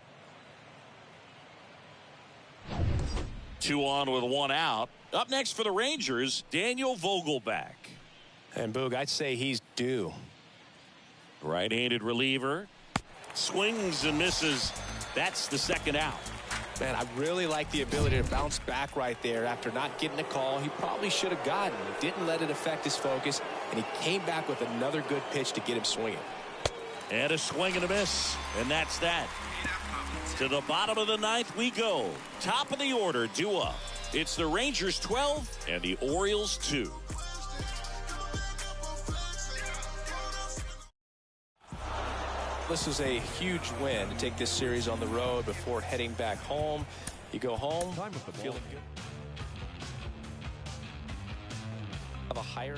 2 on with 1 out. Up next for the Rangers, Daniel Vogelback. And Boog, I'd say he's due. Right-handed reliever. Swings and misses. That's the second out. Man, I really like the ability to bounce back right there after not getting a call he probably should have gotten. He didn't let it affect his focus, and he came back with another good pitch to get him swinging. And a swing and a miss. And that's that. To the bottom of the 9th we go. Top of the order due up. It's the Rangers 12 and the Orioles 2. This was a huge win to take this series on the road before heading back home. You go home feeling good. Have a higher.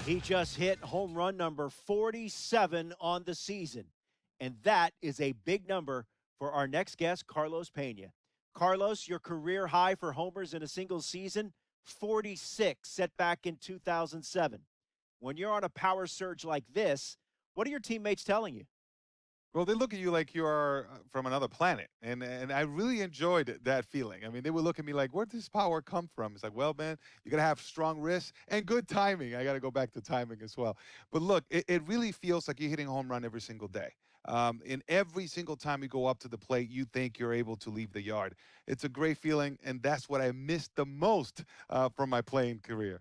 He just hit home run number 47 on the season. And that is a big number for our next guest, Carlos Pena. Carlos, your career high for homers in a single season, 46, set back in 2007. When you're on a power surge like this, what are your teammates telling you? Well, they look at you like you are from another planet, and I really enjoyed that feeling. I mean, they would look at me like, where'd this power come from? It's like, well, man, you got to have strong wrists and good timing. I got to go back to timing as well. But look, it really feels like you're hitting a home run every single day. In every single time you go up to the plate, you think you're able to leave the yard. It's a great feeling, and that's what I missed the most from my playing career.